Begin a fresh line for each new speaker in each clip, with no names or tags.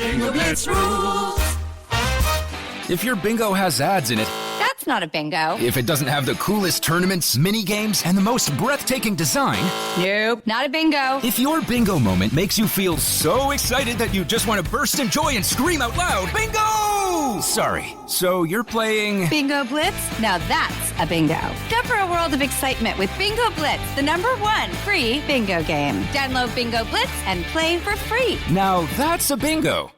Bingo Blitz rules.
If your bingo has ads in it,
That's not a bingo.
if it doesn't have the coolest tournaments, mini games, and the most breathtaking design,
Nope, not a bingo.
if your bingo moment makes you feel so excited that you just want to burst in joy and scream out loud, bingo! Sorry, so you're playing...
Bingo Blitz? Now that's a bingo. Go for a world of excitement with Bingo Blitz, the #1 free bingo game. Download Bingo Blitz and play for free.
Now that's a bingo.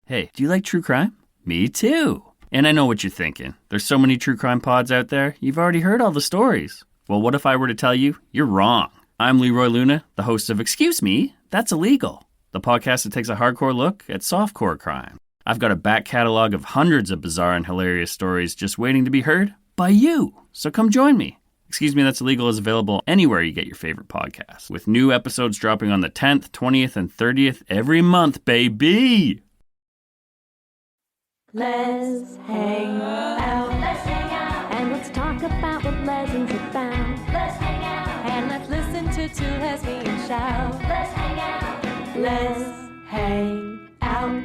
Hey, do you like true crime? Me too. And I know what you're thinking. There's so many true crime pods out there, you've already heard all the stories. Well, what if I were to tell you you're wrong? I'm Leroy Luna, the host of Excuse Me, That's Illegal, the podcast that takes a hardcore look at softcore crime. I've got a back catalog of hundreds of bizarre and hilarious stories just waiting to be heard by you. So come join me. Excuse Me, That's Illegal is available anywhere you get your favorite podcasts, with new episodes dropping on the 10th, 20th, and 30th every month, baby!
Let's hang out.
Let's hang out.
And let's talk about what lesbians about.
Let's hang out.
And let's listen to two lesbians shout.
Let's hang out.
Let's hang out.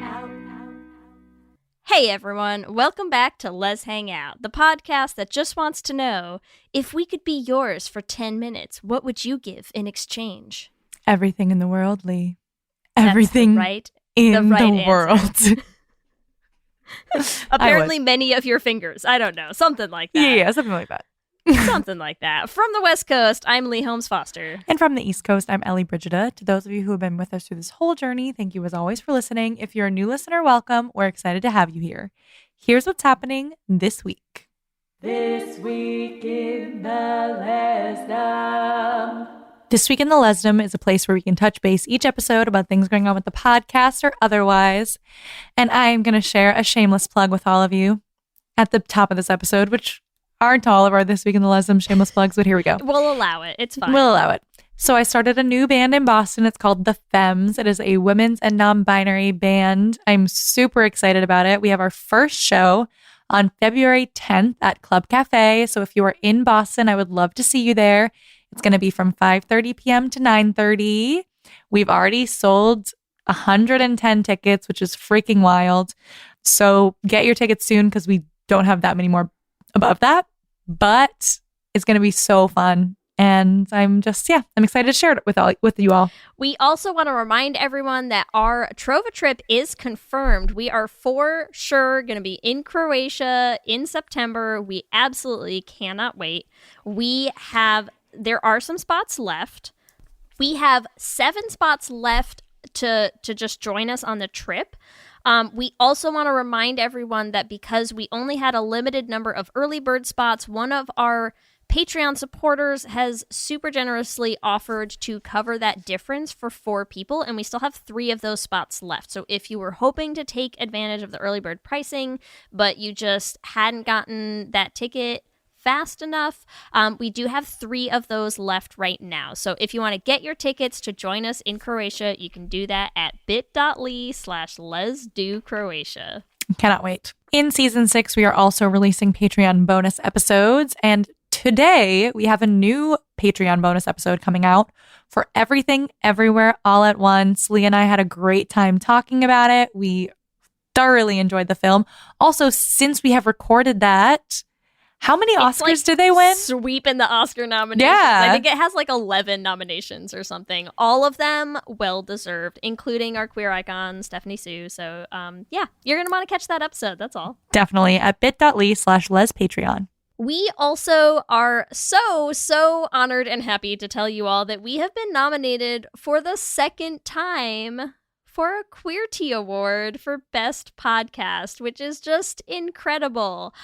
Hey everyone, welcome back to Let's Hang Out, the podcast that just wants to know, if we could be yours for 10 minutes, what would you give in exchange?
Everything in the world, Leigh.
That's
Everything
the right
the world.
answer. Apparently many of your fingers. I don't know. Something like that.
Yeah, something like that.
Something like that. From the West Coast, I'm Leigh Holmes Foster.
And from the East Coast, I'm Ellie Brigida. To those of you who have been with us through this whole journey, thank you as always for listening. If you're a new listener, welcome. We're excited to have you here. Here's what's happening this week.
This week in the Lesdom.
This Week in the Lesdom is a place where we can touch base each episode about things going on with the podcast or otherwise. And I am going to share a shameless plug with all of you at the top of this episode, which aren't all of our This Week in the Lesdom shameless plugs, but here we go.
We'll allow it. It's fine.
We'll allow it. So I started a new band in Boston. It's called The Femmes. It is a women's and non-binary band. I'm super excited about it. We have our first show on February 10th at Club Cafe. So if you are in Boston, I would love to see you there. It's going to be from 5:30 p.m. to 9:30. We've already sold 110 tickets, which is freaking wild. So get your tickets soon because we don't have that many more above that. But it's going to be so fun. And I'm excited to share it with you all.
We also want to remind everyone that our Trova trip is confirmed. We are for sure going to be in Croatia in September. We absolutely cannot wait. There are some spots left. We have 7 spots left to just join us on the trip. We also want to remind everyone that because we only had a limited number of early bird spots, one of our Patreon supporters has super generously offered to cover that difference for 4 people, and we still have 3 of those spots left. So if you were hoping to take advantage of the early bird pricing, but you just hadn't gotten that ticket fast enough, we do have 3 of those left right now. So if you want to get your tickets to join us in Croatia, you can do that at bit.ly/LesDoCroatia.
Cannot wait. In season 6, we are also releasing Patreon bonus episodes. And today we have a new Patreon bonus episode coming out for Everything, Everywhere, All at Once. Leigh and I had a great time talking about it. We thoroughly enjoyed the film. Also, since we have recorded that, how many Oscars did they win?
Sweeping the Oscar nominations.
Yeah.
I think it has 11 nominations or something. All of them well-deserved, including our queer icon, Stephanie Sue. So, you're going to want to catch that episode. That's all.
Definitely at bit.ly/LesPatreon.
We also are so honored and happy to tell you all that we have been nominated for the second time for a Queerty Award for Best Podcast, which is just incredible.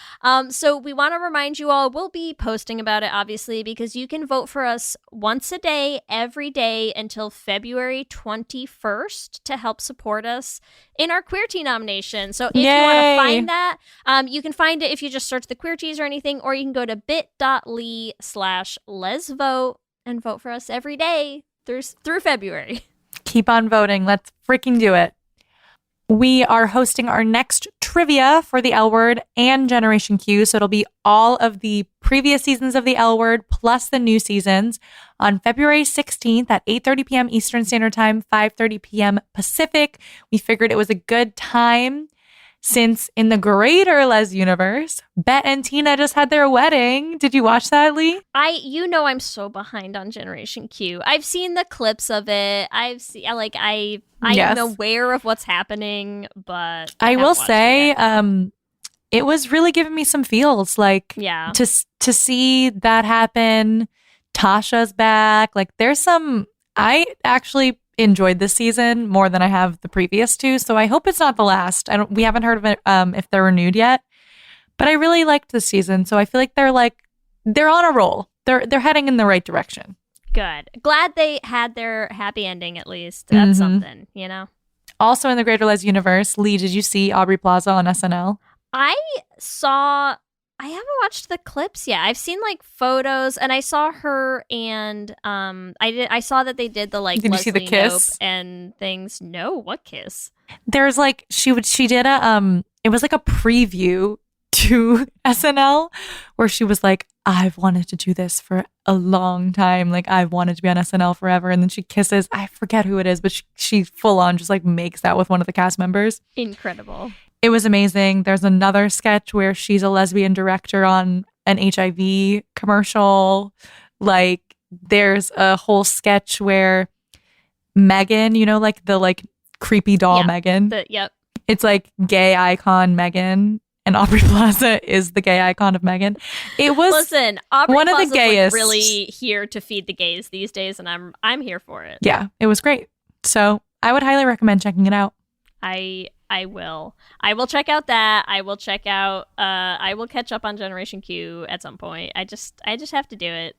So we want to remind you all, we'll be posting about it, obviously, because you can vote for us once a day, every day until February 21st to help support us in our Queerty nomination. So if you want to find that, you can find it if you just search the Queerties or anything, or you can go to bit.ly/LesVote and vote for us every day through February.
Keep on voting. Let's freaking do it. We are hosting our next trivia for the L Word and Generation Q. So it'll be all of the previous seasons of the L Word plus the new seasons on February 16th at 8:30 p.m. Eastern Standard Time, 5:30 p.m. Pacific. We figured it was a good time since in the greater Les universe, Bet and Tina just had their wedding. Did you watch that, Leigh?
I'm so behind on Generation Q. I've seen the clips of it. I
Yes.
am aware of what's happening, but
I
haven't
will
watched
say,
it yet.
it was really giving me some feels. Like,
Yeah.
to see that happen. Tasha's back. Like, there's some. I actually enjoyed this season more than I have the previous two, so I hope it's not the last. We haven't heard of it if they're renewed yet, but I really liked this season, so I feel like they're on a roll. They're heading in the right direction.
Good. Glad they had their happy ending at least. That's something, you know?
Also in the Greater Les universe, Leigh, did you see Aubrey Plaza on SNL?
I haven't watched the clips yet. I've seen like photos, and I saw her, and I saw that they did the like.
Did you see the
Leslie
kiss
Knope and things? No, what kiss?
There's like she did a it was like a preview to SNL where she was like, I've wanted to do this for a long time. Like, I've wanted to be on SNL forever. And then she kisses, I forget who it is, but she full on just like makes out with one of the cast members.
Incredible.
It was amazing. There's another sketch where she's a lesbian director on an HIV commercial. Like, there's a whole sketch where Megan, you know, like the like creepy doll Megan.
Yep.
It's like gay icon Megan, and Aubrey Plaza is the gay icon of Megan. It was
Listen, Aubrey
one of the
Plaza's,
gayest.
like, really here to feed the gays these days, and I'm here for it.
Yeah, it was great. So I would highly recommend checking it out.
I will check out that. I will check out. I will catch up on Generation Q at some point. I just have to do it.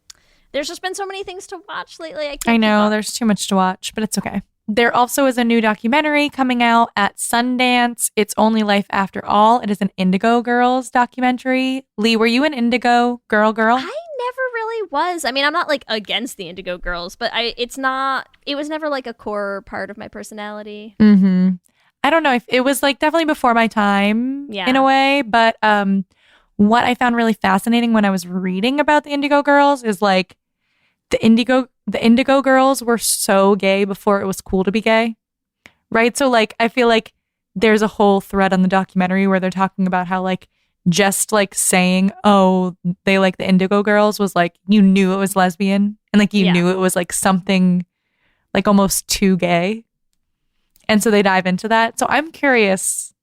There's just been so many things to watch lately.
I know there's too much to watch, but it's okay. There also is a new documentary coming out at Sundance. It's Only Life After All. It is an Indigo Girls documentary. Leigh, were you an Indigo girl?
I never really was. I mean, I'm not like against the Indigo Girls, but it was never like a core part of my personality.
Mm-hmm. I don't know if it was like definitely before my time in a way, but what I found really fascinating when I was reading about the Indigo Girls is like the Indigo Girls were so gay before it was cool to be gay, right? So like I feel like there's a whole thread on the documentary where they're talking about how like just like saying, oh, they like the Indigo Girls was like, you knew it was lesbian, and like you knew it was like something like almost too gay. And so they dive into that. So I'm curious.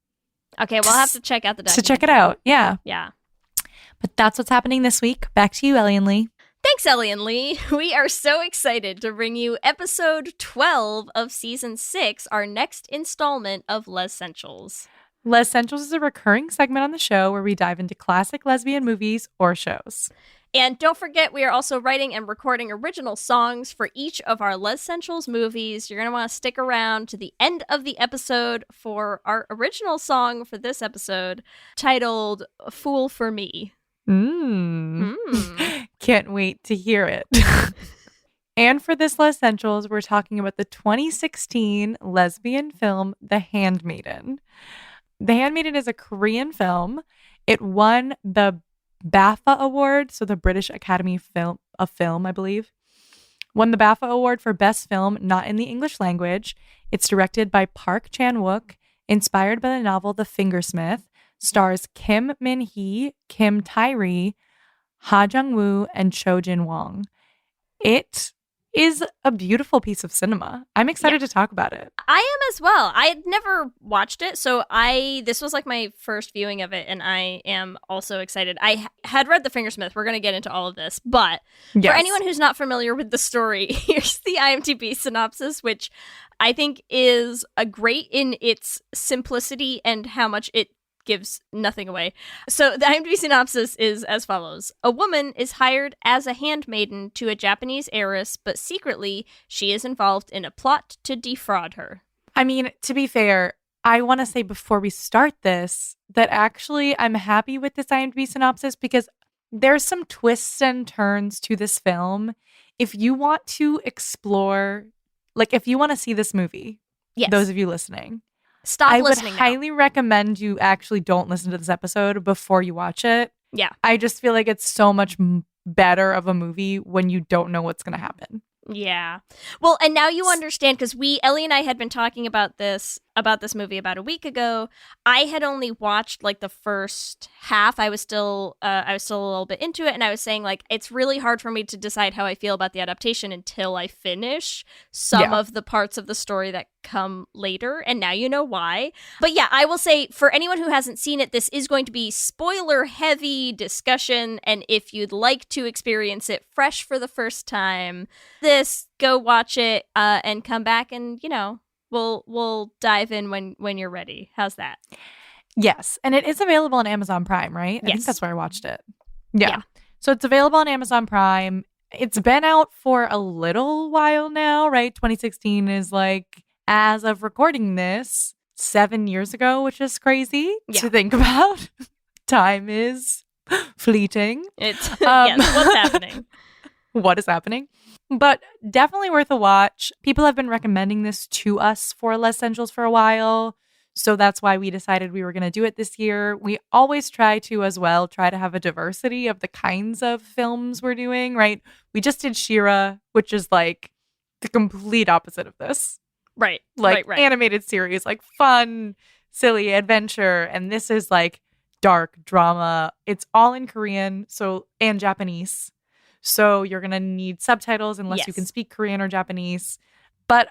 Okay, we'll have to check out the documentary.
To check it out. Yeah.
Yeah.
But that's what's happening this week. Back to you, Ellie and Leigh.
Thanks, Ellie and Leigh. We are so excited to bring you episode 12 of season 6, our next installment of Lez-ssentials.
Lez-ssentials is a recurring segment on the show where we dive into classic lesbian movies or shows.
And don't forget, we are also writing and recording original songs for each of our Lez-ssentials movies. You're going to want to stick around to the end of the episode for our original song for this episode, titled Fool for Me.
Can't wait to hear it. And for this Lez-ssentials, we're talking about the 2016 lesbian film, The Handmaiden. The Handmaiden is a Korean film. It won the BAFTA Award, so the British Academy of Film, I believe. Won the BAFTA Award for Best Film Not in the English Language. It's directed by Park Chan-wook, inspired by the novel The Fingersmith, stars Kim Min-hee, Kim Tae-ri, Ha Jung-woo, and Cho Jin-wong. It is a beautiful piece of cinema. I'm excited to talk about it.
I am as well. I had never watched it, so this was like my first viewing of it, and I am also excited. I had read The Fingersmith. We're going to get into all of this, but for anyone who's not familiar with the story, here's the IMDb synopsis, which I think is a great in its simplicity and how much it gives nothing away. So the IMDb synopsis is as follows. A woman is hired as a handmaiden to a Japanese heiress, but secretly she is involved in a plot to defraud her.
I mean, to be fair, I want to say before we start this that actually I'm happy with this IMDb synopsis because there's some twists and turns to this film. If you want to explore, like if you want to see this movie, those of you listening,
Stop
I would
listening now.
highly recommend you actually don't listen to this episode before you watch it.
Yeah.
I just feel like it's so much better of a movie when you don't know what's going to happen.
Yeah. Well, and now you understand, because Ellie and I had been talking about this movie about a week ago. I had only watched like the first half. I was still a little bit into it, and I was saying like it's really hard for me to decide how I feel about the adaptation until I finish some of the parts of the story that come later, and now you know why. But yeah, I will say for anyone who hasn't seen it, this is going to be spoiler heavy discussion, and if you'd like to experience it fresh for the first time, go watch it and come back, and we'll dive in when you're ready. How's that?
Yes. And it is available on Amazon Prime, right? I think
Yes.
that's where I watched it. Yeah. So it's available on Amazon Prime. It's been out for a little while now, right? 2016 is like, as of recording this, 7 years ago, which is crazy to think about. Time is fleeting.
It's yes, what's happening?
What is happening? But definitely worth a watch. People have been recommending this to us for Lez-ssentials for a while. So that's why we decided we were going to do it this year. We always try to have a diversity of the kinds of films we're doing, right? We just did She-Ra, which is like the complete opposite of this.
Right.
Like
right.
animated series, like fun, silly adventure. And this is like dark drama. It's all in Korean and Japanese. So you're going to need subtitles unless you can speak Korean or Japanese. But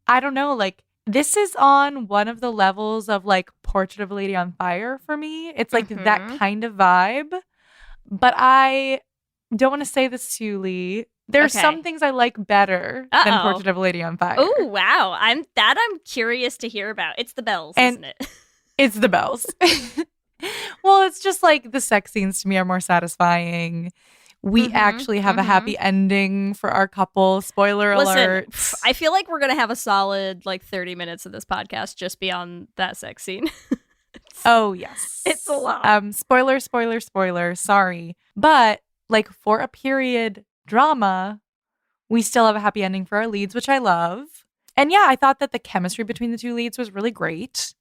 I don't know, like this is on one of the levels of like Portrait of a Lady on Fire for me. It's like that kind of vibe. But I don't want to say this to you, Leigh. There's some things I like better than Portrait of a Lady on Fire.
Oh, wow. I'm curious to hear about. It's the bells, isn't it?
It's the bells. Well, it's just like the sex scenes to me are more satisfying. We actually have a happy ending for our couple. Spoiler alert.
I feel like we're going to have a solid like 30 minutes of this podcast just beyond that sex scene.
Oh, yes.
It's a lot.
Spoiler. Sorry. But like for a period drama, we still have a happy ending for our leads, which I love. And yeah, I thought that the chemistry between the two leads was really great.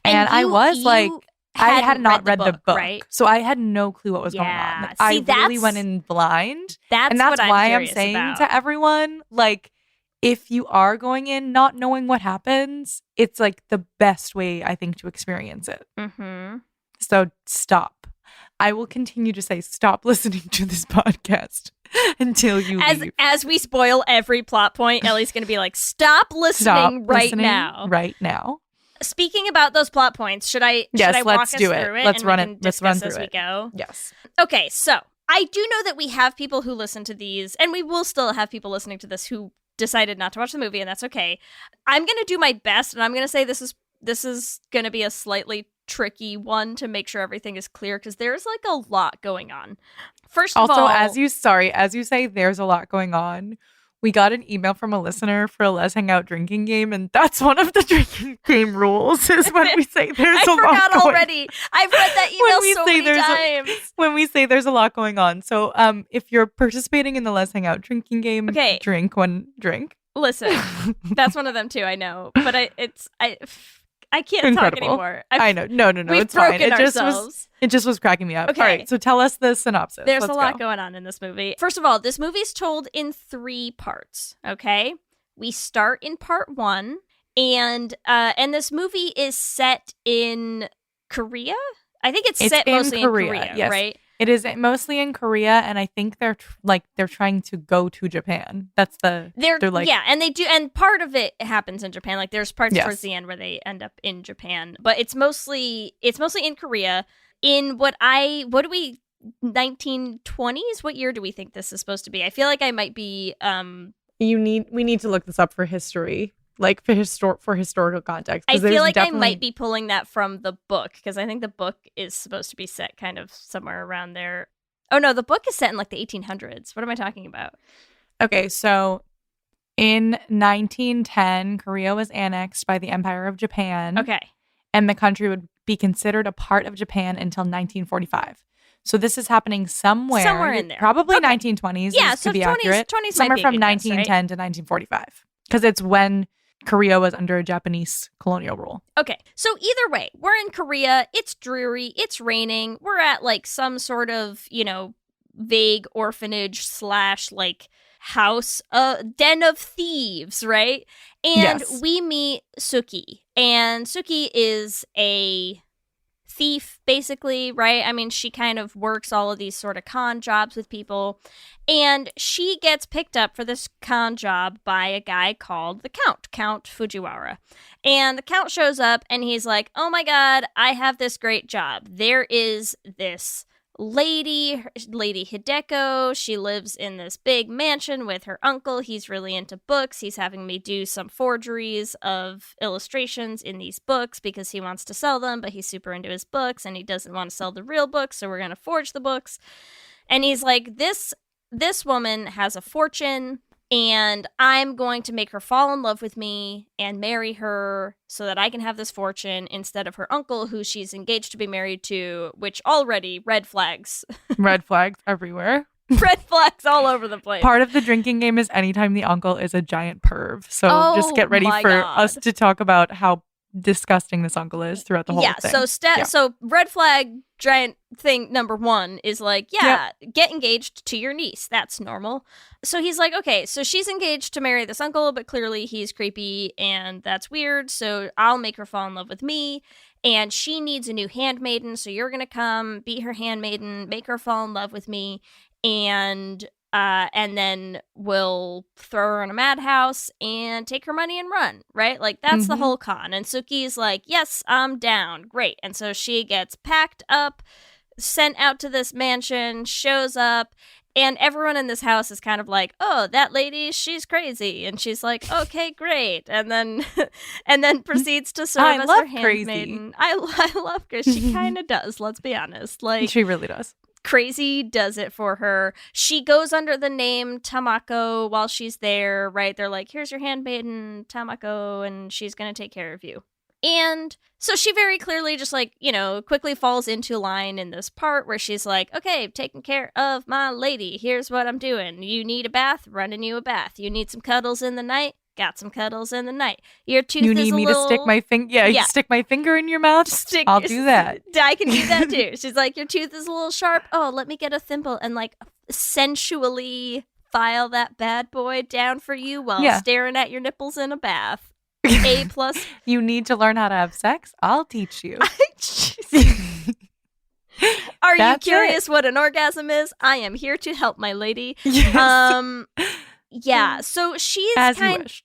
And I was like, I had not read the book,
right?
So I had no clue what was going on. Like, I really went in blind.
And
that's why I'm
curious
saying
about.
to everyone, like, if you are going in not knowing what happens, it's like the best way, I think, to experience it. So stop. I will continue to say stop listening to this podcast until you leave.
As we spoil every plot point, Ellie's going to be like, stop listening now.
Right now.
Speaking about those plot points, should I walk us through it?
Let's
and
run
we
it.
can
Let's run
discuss
through
as
it.
we go.
Yes.
Okay, so I do know that we have people who listen to these, and we will still have people listening to this who decided not to watch the movie, and that's okay. I'm going to do my best, and I'm going to say this is going to be a slightly tricky one to make sure everything is clear, because there's like a lot going on. First of all,
as you say, there's a lot going on. We got an email from a listener for a Let's Hang Out drinking game, and that's one of the drinking game rules is when we say there's a lot going on.
I forgot already. I've read that email so many times.
When we say there's a lot going on. So if you're participating in the Let's Hang Out drinking game, drink one drink.
Listen, that's one of them too, I know. But I can't
Incredible.
talk anymore.
I know. No,
we've
it's fine.
Ourselves.
It just was cracking me up.
Okay.
All right, so tell us the synopsis.
There's a lot going on in this movie. First of all, this movie's told in 3 parts, okay? We start in part 1, and this movie is set in Korea? I think it's set mostly in Korea,
yes.
right?
It is mostly in Korea, and I think they're trying to go to Japan. That's they're like,
yeah, and they do, and part of it happens in Japan. Like there's parts towards the end where they end up in Japan, but it's mostly in Korea. In what do we 1920s? What year do we think this is supposed to be? I feel like I might be.
We need to look this up for history. Like for historical context.
I feel like I might be pulling that from the book, because I think the book is supposed to be set kind of somewhere around there. Oh no, the book is set in like the 1800s. What am I talking about?
Okay, so in 1910, Korea was annexed by the Empire of Japan.
Okay.
And the country would be considered a part of Japan until 1945. So this is happening somewhere in there. Probably 1920s, to be accurate.
20s
somewhere
might be
from
a good guess,
1910 to 1945. Because it's when Korea was under a Japanese colonial rule.
Okay, so either way, we're in Korea. It's dreary. It's raining. We're at like some sort of, vague orphanage / like house, den of thieves, right? And
Yes.
we meet Sook-Hee. And Sook-Hee is a thief, basically, right? I mean, she kind of works all of these sort of con jobs with people. And she gets picked up for this con job by a guy called the Count Fujiwara. And the Count shows up and he's like, oh my God, I have this great job. There is this Lady Hideko. She lives in this big mansion with her uncle. He's really into books. He's having me do some forgeries of illustrations in these books because he wants to sell them, but he's super into his books and he doesn't want to sell the real books, so we're going to forge the books. And he's like, this woman has a fortune and I'm going to make her fall in love with me and marry her so that I can have this fortune instead of her uncle, who she's engaged to be married to, which already red flags.
Red flags everywhere.
Red flags all over the place.
Part of the drinking game is anytime the uncle is a giant perv. So just get ready
my
for
God.
us to talk about how disgusting this uncle is throughout the whole thing.
So red flag giant thing number 1 is like, get engaged to your niece. That's normal. So he's like, okay, so she's engaged to marry this uncle, but clearly he's creepy and that's weird. So I'll make her fall in love with me. And she needs a new handmaiden. So you're going to come be her handmaiden, make her fall in love with me. And then we'll throw her in a madhouse and take her money and run, right? Like, that's the whole con. And Sook-Hee's like, yes, I'm down. Great. And so she gets packed up, sent out to this mansion, shows up, and everyone in this house is kind of like, oh, that lady, she's crazy. And she's like, okay, great. And then proceeds to serve as her handmaiden. I love her. She kind of does, let's be honest. Like,
she really does.
Crazy does it for her. She goes under the name Tamako while she's there, right? They're like, here's your handmaiden, Tamako, and she's going to take care of you. And so she very clearly just like, quickly falls into line in this part where she's like, okay, taking care of my lady. Here's what I'm doing. You need a bath? Running you a bath. You need some cuddles in the night? Got some cuddles in the night. Your tooth
you
is
need
a
me
little...
to stick my finger? Yeah, stick my finger in your mouth? I'll do that.
I can do that too. She's like, your tooth is a little sharp. Oh, let me get a thimble and like sensually file that bad boy down for you while staring at your nipples in a bath. A+.
You need to learn how to have sex? I'll teach you.
Are you curious what an orgasm is? I am here to help, my lady.
Yes.
Yeah, so she's
you wish.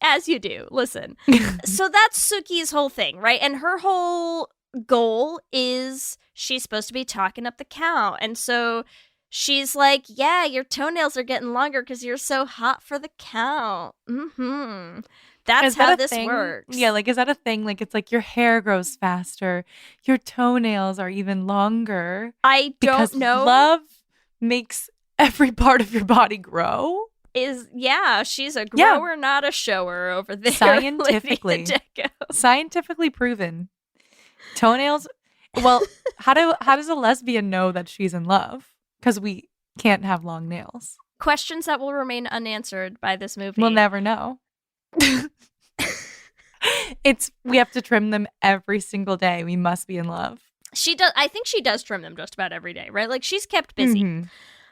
As you do. Listen. So that's Sook-Hee's whole thing, right? And her whole goal is she's supposed to be talking up the Count. And so she's like, yeah, your toenails are getting longer because you're so hot for the Count. Mm-hmm. That's how this works.
Yeah, like, is that a thing? Like, it's like your hair grows faster. Your toenails are even longer.
I don't know.
Love makes every part of your body grow.
She's a grower, not a shower over there.
Scientifically. Scientifically proven. Toenails. Well, how does a lesbian know that she's in love? Because we can't have long nails.
Questions that will remain unanswered by this movie.
We'll never know. We have to trim them every single day. We must be in love.
She does. I think she does trim them just about every day, right? Like, she's kept busy.
Mm-hmm.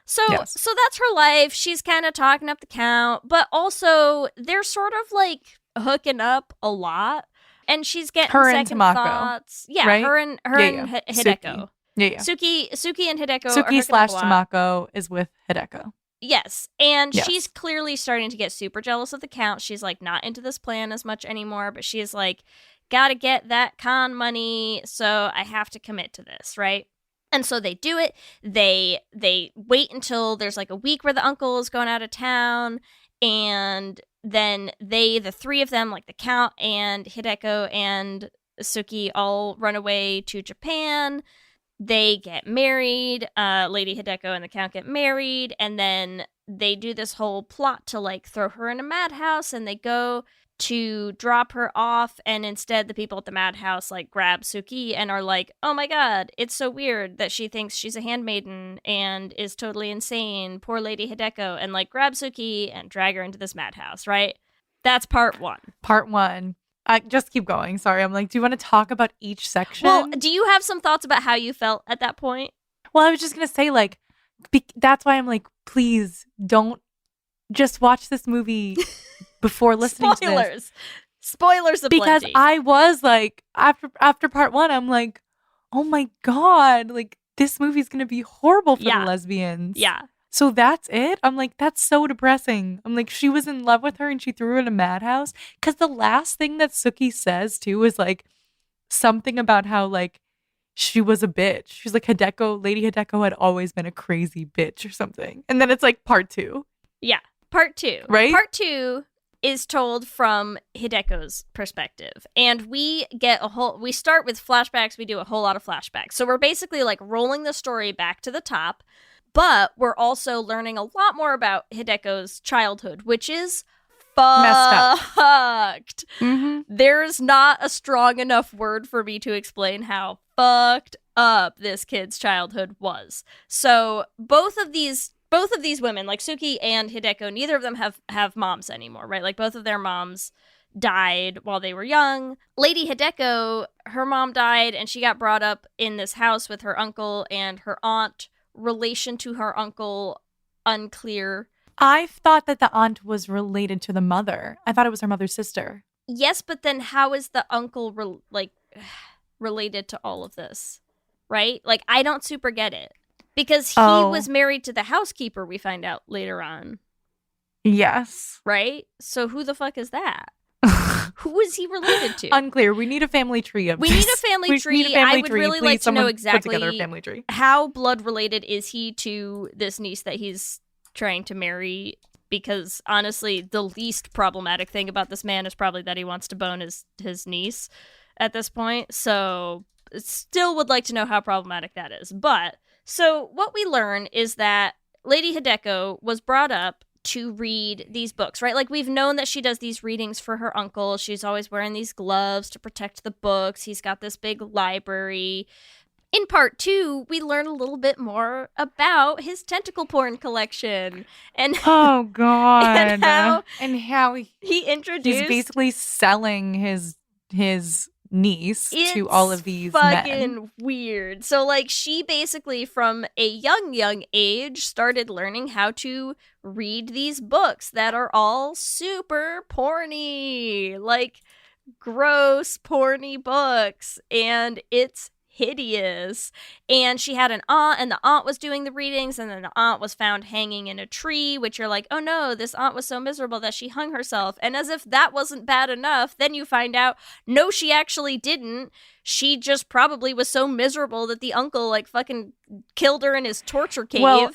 So that's her life. She's kind of talking up the Count, but also they're sort of like hooking up a lot, and she's getting second thoughts. Yeah,
right?
her and Hideko.
Yeah.
Sook-Hee and Hideko.
Sook-Hee / Tamako is with Hideko.
Yes, and she's clearly starting to get super jealous of the Count. She's like not into this plan as much anymore, but she's like, gotta get that con money, so I have to commit to this, right? And so they do it. They wait until there's like a week where the uncle is going out of town, and then the three of them, like the Count and Hideko and Sook-Hee, all run away to Japan. They get married. Lady Hideko and the Count get married, and then they do this whole plot to like throw her in a madhouse, and they go to drop her off, and instead the people at the madhouse like grab Sook-Hee and are like, oh my god, it's so weird that she thinks she's a handmaiden and is totally insane, poor Lady Hideko, and like grab Sook-Hee and drag her into this madhouse, right? That's part 1.
Part 1. Just keep going. Sorry. I'm like, do you want to talk about each section?
Well, do you have some thoughts about how you felt at that point?
Well, I was just going to say, like, that's why I'm like, please don't just watch this movie before listening to this.
Spoilers
Because
aplenty.
I was like, after part 1, I'm like, oh my God, like, this movie's going to be horrible for the lesbians.
Yeah.
So that's it? I'm like, that's so depressing. I'm like, she was in love with her and she threw her in a madhouse. Because the last thing that Sook-Hee says, too, is like something about how, like, she was a bitch. She's like, Lady Hideko had always been a crazy bitch or something. And then it's like part 2.
Yeah. Part 2.
Right?
Part 2 is told from Hideko's perspective. And we start with flashbacks. We do a whole lot of flashbacks. So we're basically like rolling the story back to the top. But we're also learning a lot more about Hideko's childhood, which is
Messed
fucked.
Mm-hmm.
There's not a strong enough word for me to explain how fucked up this kid's childhood was. So both of these women, like Sook-Hee and Hideko, neither of them have moms anymore, right? Like both of their moms died while they were young. Lady Hideko, her mom died and she got brought up in this house with her uncle and her aunt. Relation to her uncle, unclear.
I thought that the aunt was related to the mother. I thought it was her mother's sister.
Yes, but then how is the uncle related to all of this? Right? Like, I don't super get it. Because he was married to the housekeeper, we find out later on.
Yes.
Right? So who the fuck is that? Who is he related to?
Unclear. We need a family tree of
We
this.
need a family tree.
Need a family
I would
tree.
really
Please,
like to know
someone
exactly
put together a family tree.
How blood related is he to this niece that he's trying to marry? Because honestly, the least problematic thing about this man is probably that he wants to bone his niece at this point. So still would like to know how problematic that is. But so what we learn is that Lady Hideko was brought up to read these books, right? Like, we've known that she does these readings for her uncle. She's always wearing these gloves to protect the books. He's got this big library. In part 2, we learn a little bit more about his tentacle porn collection. And
oh God.
and
how
he introduced...
He's basically selling his niece to all of these
fucking
men.
Weird. So, like, she basically from a young age started learning how to read these books that are all super porny, like gross porny books, and it's hideous. And she had an aunt, and the aunt was doing the readings, and then the aunt was found hanging in a tree, which you're like, oh no, this aunt was so miserable that she hung herself. And as if that wasn't bad enough, then you find out, no, she actually didn't. She just probably was so miserable that the uncle like fucking killed her in his torture cave.
Well,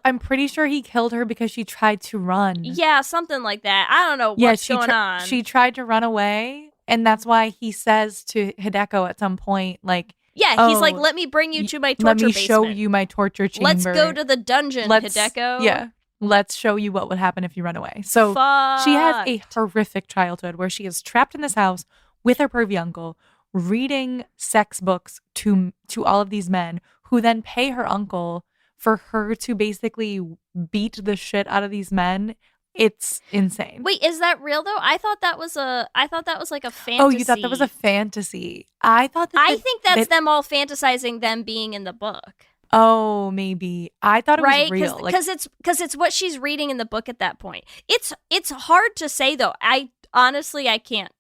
I'm pretty sure he killed her because she tried to run.
Yeah, something like that. I don't know what's going on.
She tried to run away. And that's why he says to Hideko at some point, like,
yeah, he's like, let me bring you to my torture basement.
Let me show you my torture chamber.
Let's go to the dungeon, Hideko.
Yeah. Let's show you what would happen if you run away. So she has a horrific childhood where she is trapped in this house with her pervy uncle, reading sex books to all of these men who then pay her uncle for her to basically beat the shit out of these men. It's insane.
Wait, is that real though? I thought that was like a fantasy.
Oh, you thought that was a fantasy? I think
that's them all fantasizing them being in the book.
Oh, maybe. I thought it was real.
Because it's what she's reading in the book at that point. It's hard to say though. I honestly can't.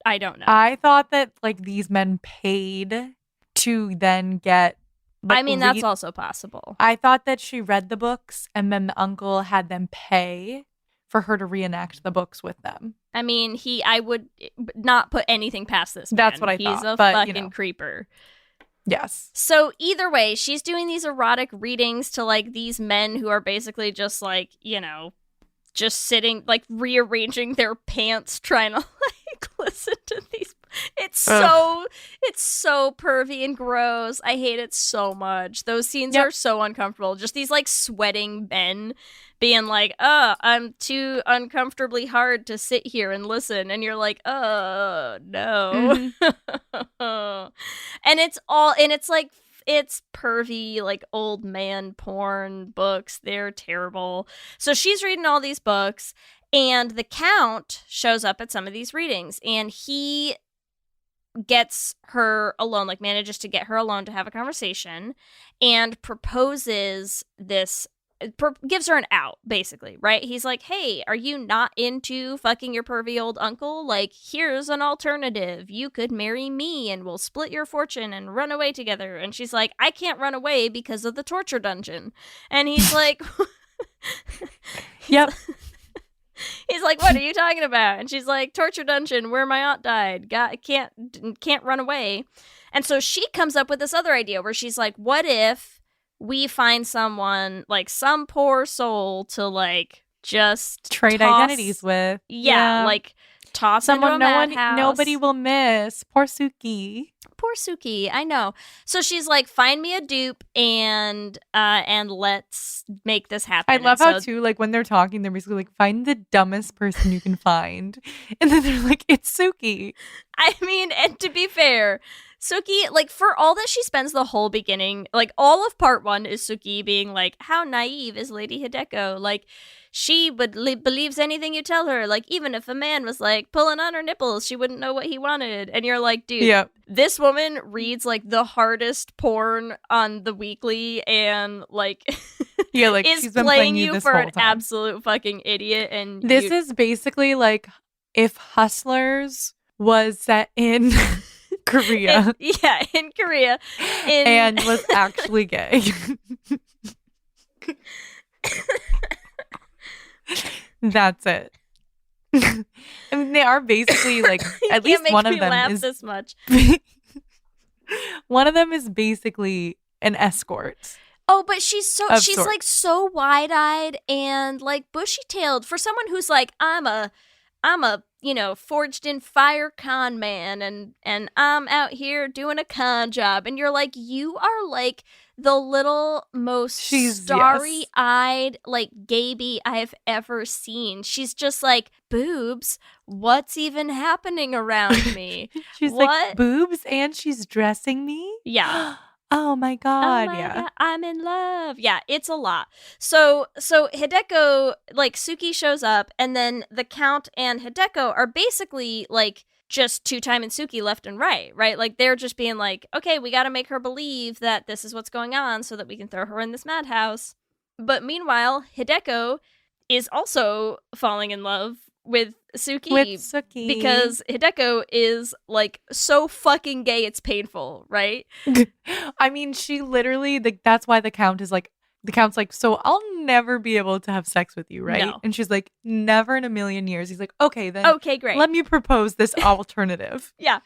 I don't know.
I thought that like these men paid to then get.
Like, I mean, that's also possible.
I thought that she read the books and then the uncle had them pay for her to reenact the books with them.
I mean, I would not put anything past this man.
That's what I thought.
He's a
but,
fucking creeper.
Yes.
So either way, she's doing these erotic readings to like these men who are basically just like, just sitting, like rearranging their pants, trying to like listen to these. It's so pervy and gross. I hate it so much. Those scenes are so uncomfortable. Just these like sweating men being like, oh, I'm too uncomfortably hard to sit here and listen. And you're like, oh, no. Mm-hmm. And it's pervy, like old man porn books. They're terrible. So she's reading all these books. And the Count shows up at some of these readings, and he gets her alone, like manages to get her alone to have a conversation, and proposes this, gives her an out, basically, right? He's like, hey, are you not into fucking your pervy old uncle? Like, here's an alternative. You could marry me and we'll split your fortune and run away together. And she's like, I can't run away because of the torture dungeon. And he's like,
Yep.
he's like, what are you talking about? And she's like, torture dungeon where my aunt died. Can't run away. And so she comes up with this other idea where she's like, what if we find someone, like some poor soul to like just
Trade
toss-
identities with.
Yeah, like toss
someone
into a madhouse.
nobody will miss. Poor Sook-Hee.
Poor Sook-Hee, I know. So she's like, find me a dupe and let's make this happen.
I love
And
how
so-
too, like when they're talking, they're basically like, find the dumbest person you can find. And then they're like, it's Sook-Hee.
I mean, and to be fair, Sook-Hee, like, for all that she spends the whole beginning, like, all of part one is Sook-Hee being like, how naive is Lady Hideko? Like, she believes anything you tell her. Like, even if a man was, like, pulling on her nipples, she wouldn't know what he wanted. And you're like, dude,
Yep.
this woman reads, like, the hardest porn on the weekly and, like,
Yeah, like
is
she's been
playing
you
you
this
for
whole
an
time.
absolute fucking idiot. And
This is basically like if Hustlers was set in Korea
in Korea.
and was actually gay. That's it. I mean, they are basically like at least one of them
laugh
is
this much.
one of them is basically an escort.
Oh, but she's
Of sorts.
like so wide-eyed and like bushy-tailed for someone who's like, I'm a forged in fire con man and I'm out here doing a con job. And you're like, you are like the little most
She's- yes.
starry-eyed like gaby I have ever seen. She's just like, boobs, what's even happening around me?
She's
What?
like boobs and she's dressing me.
Yeah.
Oh my god,
Oh my
yeah.
God, I'm in love. Yeah, it's a lot. So Hideko, like Sook-Hee shows up, and then the Count and Hideko are basically like just two-timing Sook-Hee left and right? Like they're just being like, okay, we got to make her believe that this is what's going on so that we can throw her in this madhouse. But meanwhile, Hideko is also falling in love with Sook-Hee.
With Sook-Hee.
Because Hideko is like so fucking gay, it's painful, right?
I mean, she literally, that's why the Count's like, so I'll never be able to have sex with you, right?
No.
And she's like, never in a million years. He's like, okay, then
Okay, great.
let me propose this alternative.
Yeah,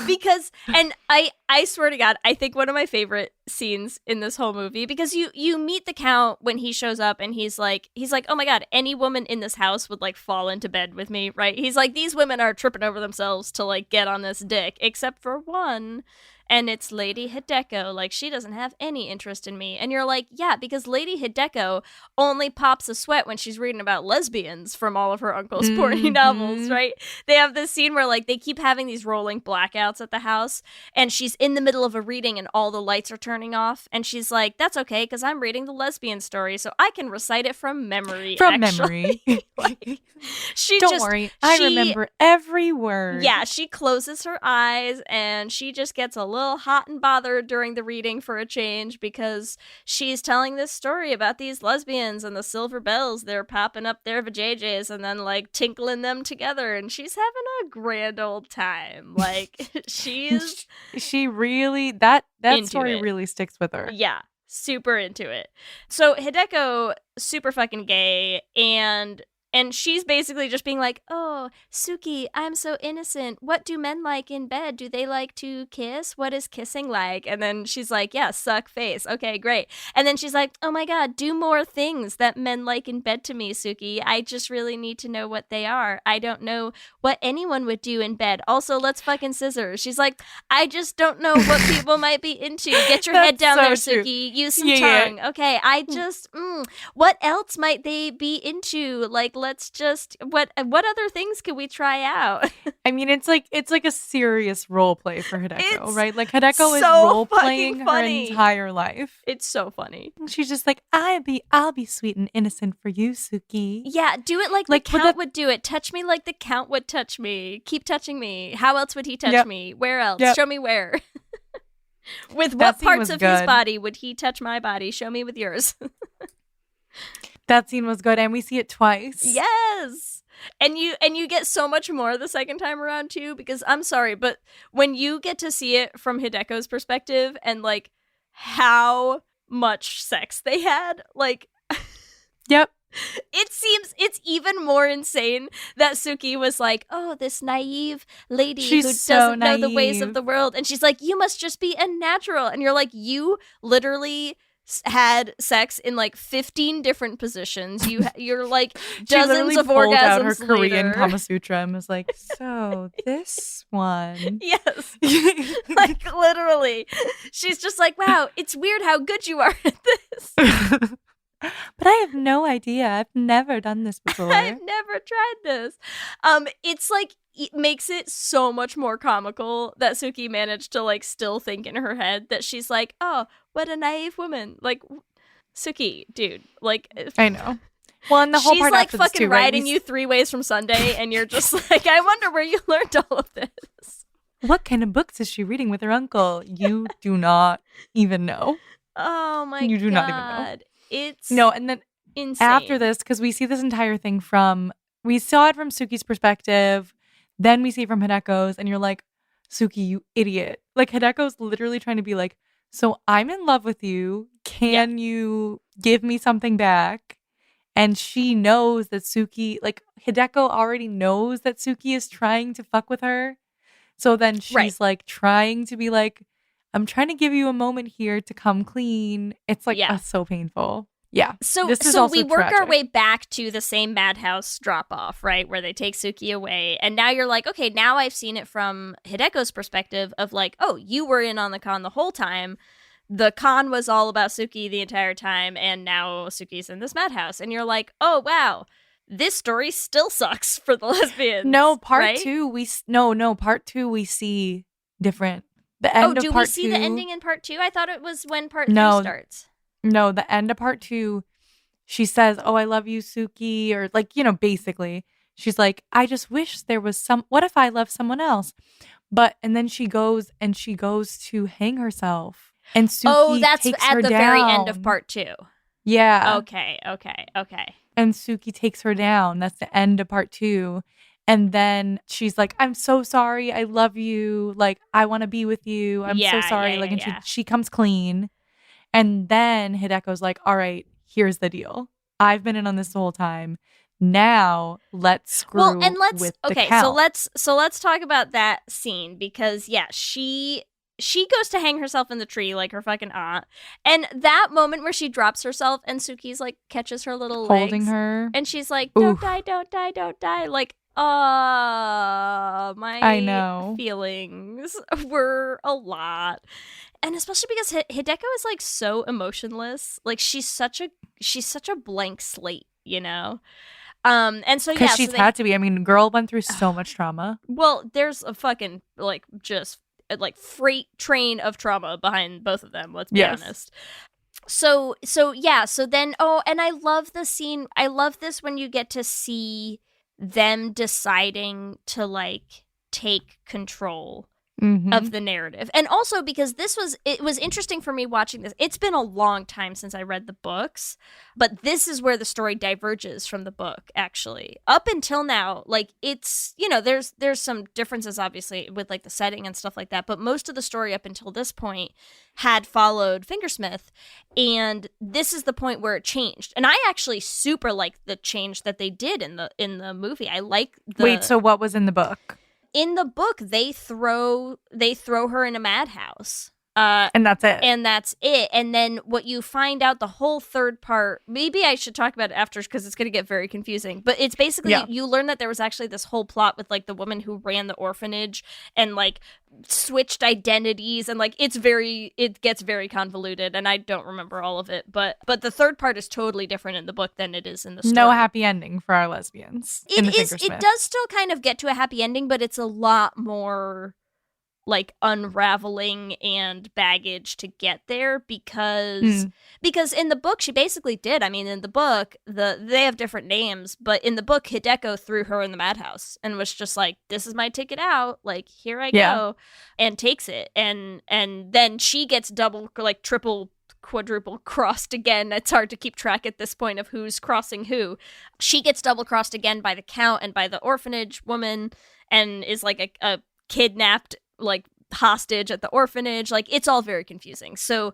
because, and I swear to God, I think one of my favorite scenes in this whole movie, because you meet the Count when he shows up and he's like, oh my God, any woman in this house would like fall into bed with me, right? He's like, these women are tripping over themselves to like get on this dick, except for one. And it's Lady Hideko. Like, she doesn't have any interest in me. And you're like, yeah, because Lady Hideko only pops a sweat when she's reading about lesbians from all of her uncle's porny novels, right? They have this scene where, like, they keep having these rolling blackouts at the house. And she's in the middle of a reading and all the lights are turning off. And she's like, that's okay, because I'm reading the lesbian story, so I can recite it from memory,
Memory.
Like, she
Don't
just,
worry. I
she-
remember every word.
Yeah, she closes her eyes and she just gets a little hot and bothered during the reading for a change because she's telling this story about these lesbians and the silver bells. They're popping up their vajayjays and then like tinkling them together, and she's having a grand old time. Like she's
She really, that
Into
story
it.
really sticks with her.
yeah, super into it. So Hideko, super fucking gay, and she's basically just being like, oh, Sook-Hee, I'm so innocent. What do men like in bed? Do they like to kiss? What is kissing like? And then she's like, yeah, suck face. Okay, great. And then she's like, oh my God, do more things that men like in bed to me, Sook-Hee. I just really need to know what they are. I don't know what anyone would do in bed. Also, let's fucking scissors. She's like, I just don't know what people might be into. Get your head
That's
down
so
there,
true.
Sook-Hee. Use some
Yeah.
tongue. Okay, I just, what else might they be into? Like, let's just what other things can we try out?
I mean, it's like a serious role play for Hideko,
It's
right? Like Hideko is
so
role playing
fucking
her
funny.
entire life.
It's so funny.
And she's just like, I'll be sweet and innocent for you, Sook-Hee.
Yeah, do it like
Like,
the
but
Count would do it. Touch me like the Count would touch me. Keep touching me. How else would he touch
Yep.
me? Where else?
Yep.
Show me where. With
That
what
scene
parts
was
of his
good.
body would he touch my body? Show me with yours.
That scene was good, and we see it twice.
Yes. And you get so much more the second time around too, because I'm sorry, but when you get to see it from Hideko's perspective and like how much sex they had, like
Yep.
it seems it's even more insane that Sook-Hee was like, oh, this naive lady
She's
who
so
doesn't know the ways
naive.
of the world. And she's like, you must just be a natural. And you're like, you literally had sex in like 15 different positions. You're like
She
dozens
literally
of
pulled out her
orgasms
Korean
later.
Kama Sutra and was like, so this one.
Yes. Like literally. She's just like, wow, it's weird how good you are at this.
But I have no idea. I've never done this before.
I've never tried this. It's like it makes it so much more comical that Sook-Hee managed to like still think in her head that she's like, oh, what a naive woman. Like Sook-Hee, dude. Like
I know. Well, and the whole
she's
part
like
after this
fucking
too, right?
riding you 3 ways from Sunday, and you're just like, I wonder where you learned all of this.
What kind of books is she reading with her uncle? You do not even know.
Oh my
You do
god.
not even know.
It's
No, and then
insane.
after this, because we see this entire thing we saw it from Suki's perspective, then we see it from Hideko's, and you're like, Sook-Hee, you idiot. Like, Hideko's literally trying to be like, so I'm in love with you. Can you give me something back? And she knows that Sook-Hee, like, Hideko already knows that Sook-Hee is trying to fuck with her. So then she's like trying to be like, I'm trying to give you a moment here to come clean. It's like so painful. Yeah.
So
this is
so
also
we work our
tragic.
way back to the same madhouse drop off, right? Where they take Sook-Hee away. And now you're like, okay, now I've seen it from Hideko's perspective of like, oh, you were in on the con the whole time. The con was all about Sook-Hee the entire time, and now Sook-Hee's in this madhouse. And you're like, oh wow, this story still sucks for the lesbians.
No, part
right?
2 part 2 we see different. The end of
do
part
we see
2,
the ending in part 2? I thought it was when part
No.
3 starts.
No, the end of part 2, she says, "Oh, I love you, Sook-Hee," or like, basically, she's like, "I just wish there was what if I loved someone else?" And then she goes to hang herself, and Sook-Hee
that's
takes
at
her
the very end
down.
of part 2.
Yeah.
Okay.
And Sook-Hee takes her down. That's the end of part 2. And then she's like, I'm so sorry. I love you. Like, I want to be with you. I'm so sorry. And she comes clean. And then Hideko's like, all right, here's the deal. I've been in on this the whole time. Now let's screw with the count.
so let's talk about that scene because she goes to hang herself in the tree like her fucking aunt. And that moment where she drops herself and Suki's like catches her little
holding
legs,
her.
and she's like, don't die, don't die, don't die. Like,
I know.
feelings were a lot. And especially because Hideko is like so emotionless. Like she's such a blank slate, And so
because she's had to be. I mean, girl went through so much trauma.
Well, there's a fucking like just like freight train of trauma behind both of them, let's be honest. So then and I love the scene. I love this when you get to see them deciding to like take control of the narrative. And also because it was interesting for me watching this. It's been a long time since I read the books, but this is where the story diverges from the book, actually. Up until now, like it's, there's some differences obviously with like the setting and stuff like that, but most of the story up until this point had followed Fingersmith, and this is the point where it changed. And I actually super like the change that they did in the movie. I like the
Wait, so what was in the book?
In the book, they throw her in a madhouse.
And that's it.
And that's it. And then what you find out, the whole third part, maybe I should talk about it after because it's going to get very confusing. But it's basically, you learn that there was actually this whole plot with like the woman who ran the orphanage and like switched identities. And like it gets very convoluted. And I don't remember all of it. But the third part is totally different in the book than it is in the story.
No happy ending for our lesbians.
It does still kind of get to a happy ending, but it's a lot more like unraveling and baggage to get there because in the book she basically did. I mean, in the book they have different names, but in the book Hideko threw her in the madhouse and was just like, this is my ticket out, like here I go, and takes it, and then she gets double, like triple, quadruple crossed again. It's hard to keep track at this point of who's crossing who. She gets double crossed again by the count and by the orphanage woman, and is like a kidnapped, like hostage at the orphanage. Like it's all very confusing. So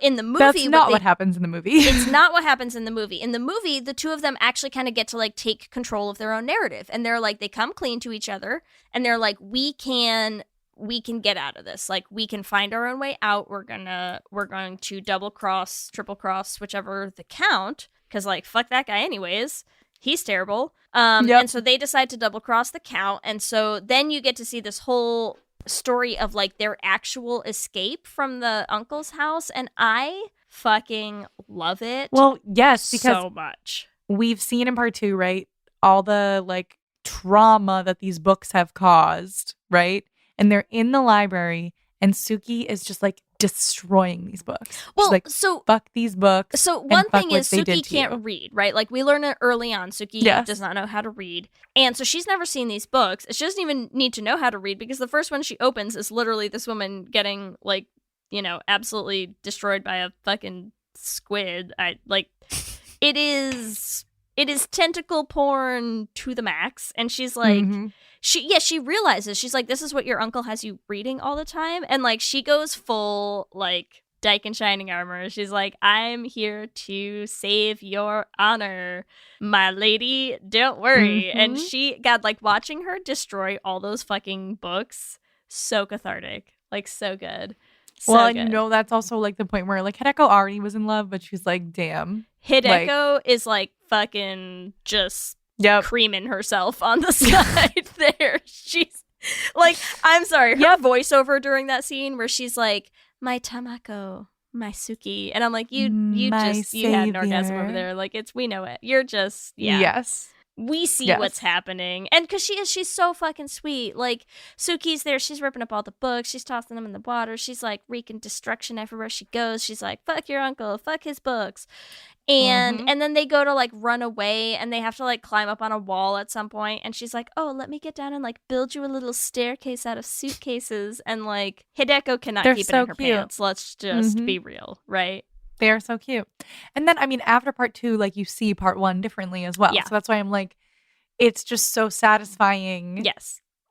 in the movie,
that's not what happens in the movie.
It's not what happens in the movie. In the movie, the two of them actually kind of get to like take control of their own narrative, and they're like, they come clean to each other, and they're like, we can get out of this. Like we can find our own way out. We're going to double cross, triple cross, whichever the count, because like fuck that guy anyways. He's terrible. And so they decide to double cross the count, and so then you get to see this whole story of like their actual escape from the uncle's house, and I fucking love it.
Well, yes, because
so much.
We've seen in part 2, right, all the like trauma that these books have caused, right? And they're in the library, and Sook-Hee is just like destroying these books.
Well,
she's like,
so
fuck these books.
So one thing is
Sook-Hee
Sook-Hee can't read, right? Like we learn it early on. Sook-Hee does not know how to read. And so she's never seen these books. She doesn't even need to know how to read because the first one she opens is literally this woman getting like, you know, absolutely destroyed by a fucking squid. It is tentacle porn to the max. And she's like, she realizes, she's like, this is what your uncle has you reading all the time. And like, she goes full like Dyke in shining armor. She's like, I'm here to save your honor, my lady. Don't worry. And God, like watching her destroy all those fucking books, so cathartic. Like so good. So good.
You know, that's also like the point where like Hideko already was in love, but she's like, damn.
Hideko is like fucking just creaming herself on the side there. She's like, I'm sorry, her voiceover during that scene where she's like, my Tamako, my Sook-Hee, and I'm like, you had an orgasm over there. Like we know it. You're just
yes.
We see what's happening. And because she's so fucking sweet. Like, Sook-Hee's there. She's ripping up all the books. She's tossing them in the water. She's, like, wreaking destruction everywhere she goes. She's like, fuck your uncle. Fuck his books. And then they go to, like, run away. And they have to, like, climb up on a wall at some point. And she's like, oh, let me get down and, like, build you a little staircase out of suitcases. And, like, Hideko cannot keep it in her pants. Let's just be real, right?
They are so cute. And then, I mean, after part 2, like, you see part 1 differently as well.
Yeah.
So that's why I'm like, it's just so satisfying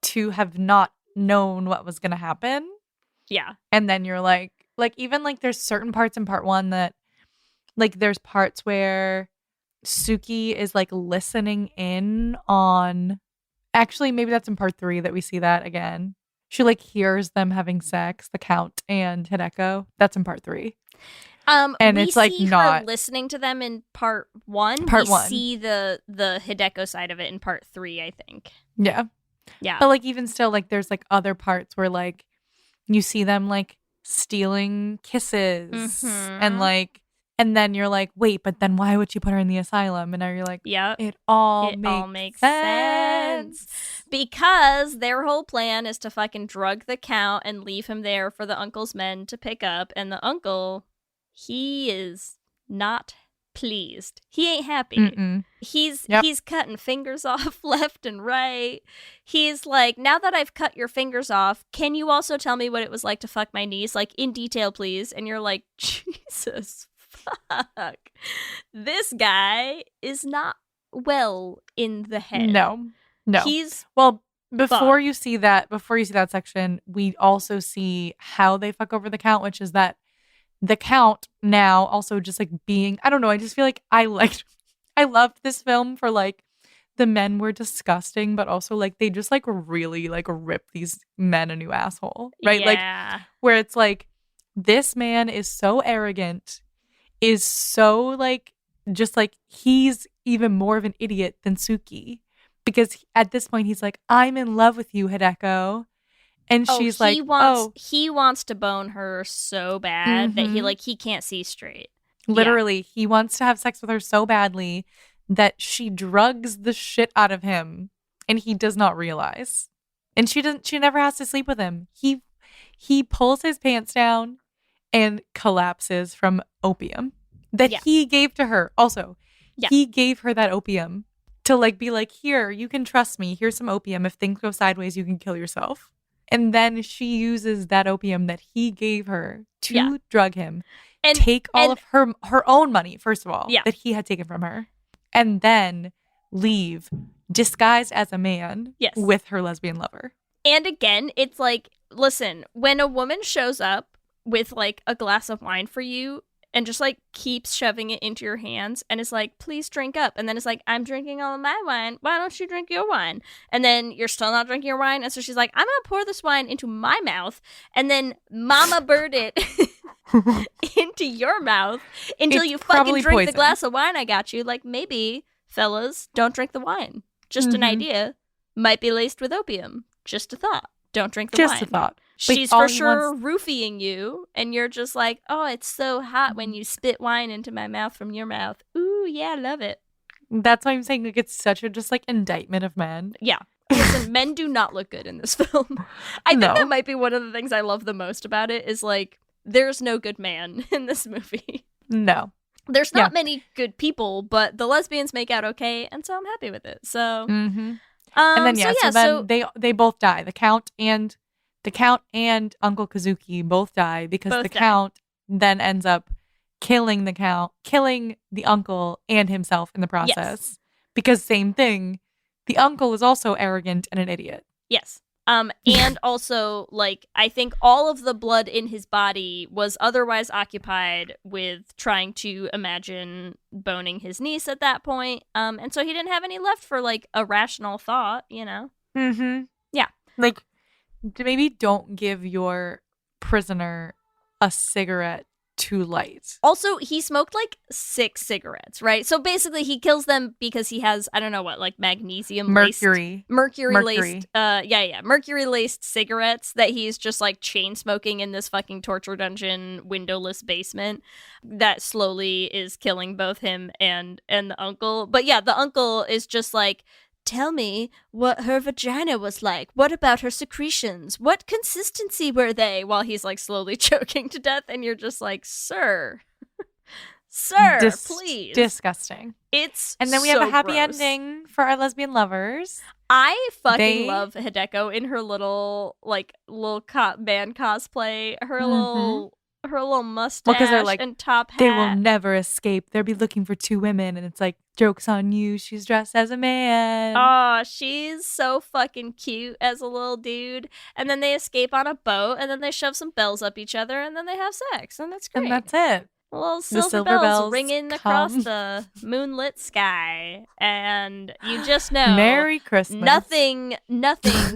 to have not known what was going to happen.
Yeah.
And then you're like, even, like, there's certain parts in part 1 that, like, there's parts where Sook-Hee is, like, listening in on... Actually, maybe that's in part 3 that we see that again. She, like, hears them having sex, the Count and Hideko. That's in part 3. And it's like not
her listening to them in part 1. We see the Hideko side of it in part 3, I think.
Yeah. But like even still, like there's like other parts where like you see them like stealing kisses and like, and then you're like, wait, but then why would she put her in the asylum? And now you're like, it all makes sense.
Because their whole plan is to fucking drug the Count and leave him there for the uncle's men to pick up, and the uncle, he is not pleased. He ain't happy. He's cutting fingers off left and right. He's like, now that I've cut your fingers off, can you also tell me what it was like to fuck my niece? Like, in detail, please. And you're like, Jesus fuck. This guy is not well in the head.
No.
He's
before you see that section, we also see how they fuck over the Count, which is that the Count now also just like being, I don't know, I just feel like I loved this film for like the men were disgusting, but also like they just like really like rip these men a new asshole, right?
Yeah.
Like where it's like this man is so arrogant, is so like, just like, he's even more of an idiot than Sook-Hee. Because at this point, he's like, I'm in love with you, Hideko. And she's like,
he wants to bone her so bad that he can't see straight.
Literally, he wants to have sex with her so badly that she drugs the shit out of him, and he does not realize. And she never has to sleep with him. He pulls his pants down and collapses from opium that he gave to her. Also, he gave her that opium to like be like, here, you can trust me. Here's some opium. If things go sideways, you can kill yourself. And then she uses that opium that he gave her to drug him, and take all of her own money, first of all, that he had taken from her, and then leave disguised as a man with her lesbian lover.
And again, it's like, listen, when a woman shows up with like a glass of wine for you and just like keeps shoving it into your hands and is like, please drink up. And then it's like, I'm drinking all of my wine. Why don't you drink your wine? And then you're still not drinking your wine. And so she's like, I'm going to pour this wine into my mouth and then mama bird it into your mouth until you fucking drink
poison.
the glass of wine I got you. Like, maybe, fellas, don't drink the wine. Just an idea. Might be laced with opium. Just a thought. Don't drink the wine.
Just a thought.
She's for sure roofying you, and you're just like, oh, it's so hot when you spit wine into my mouth from your mouth. Ooh, yeah, I love it.
That's why I'm saying like it's such a just like indictment of men.
Yeah. Listen, men do not look good in this film. I think that might be one of the things I love the most about it is like, there's no good man in this movie.
No.
There's not many good people, but the lesbians make out okay, and so I'm happy with it. So,
and then so they both die. The Count and Uncle Kazuki both die because the Count then ends up killing the uncle and himself in the process.
Yes.
Because same thing, the uncle is also arrogant and an idiot.
Yes. And also, like, I think all of the blood in his body was otherwise occupied with trying to imagine boning his niece at that point. And so he didn't have any left for, like, a rational thought, you know?
Mm-hmm.
Yeah.
Like, maybe don't give your prisoner a cigarette too light.
Also, he smoked like 6 cigarettes, right? So basically he kills them because he has, I don't know what, like magnesium
mercury
laced mercury laced cigarettes that he's just like chain smoking in this fucking torture dungeon windowless basement that slowly is killing both him and the uncle. But yeah, the uncle is just like, tell me what her vagina was like. What about her secretions? What consistency were they? While he's like slowly choking to death, and you're just like, sir, please.
Disgusting.
And
then we have a happy ending for our lesbian lovers.
I fucking love Hideko in her little band cosplay. Her little mustache and top hat.
They will never escape. They'll be looking for 2 women, and it's like, joke's on you. She's dressed as a man.
Oh, she's so fucking cute as a little dude. And then they escape on a boat, and then they shove some bells up each other, and then they have sex, and that's great.
And that's it.
Little silver bells ringing across the moonlit sky, and you just know,
Merry Christmas.
Nothing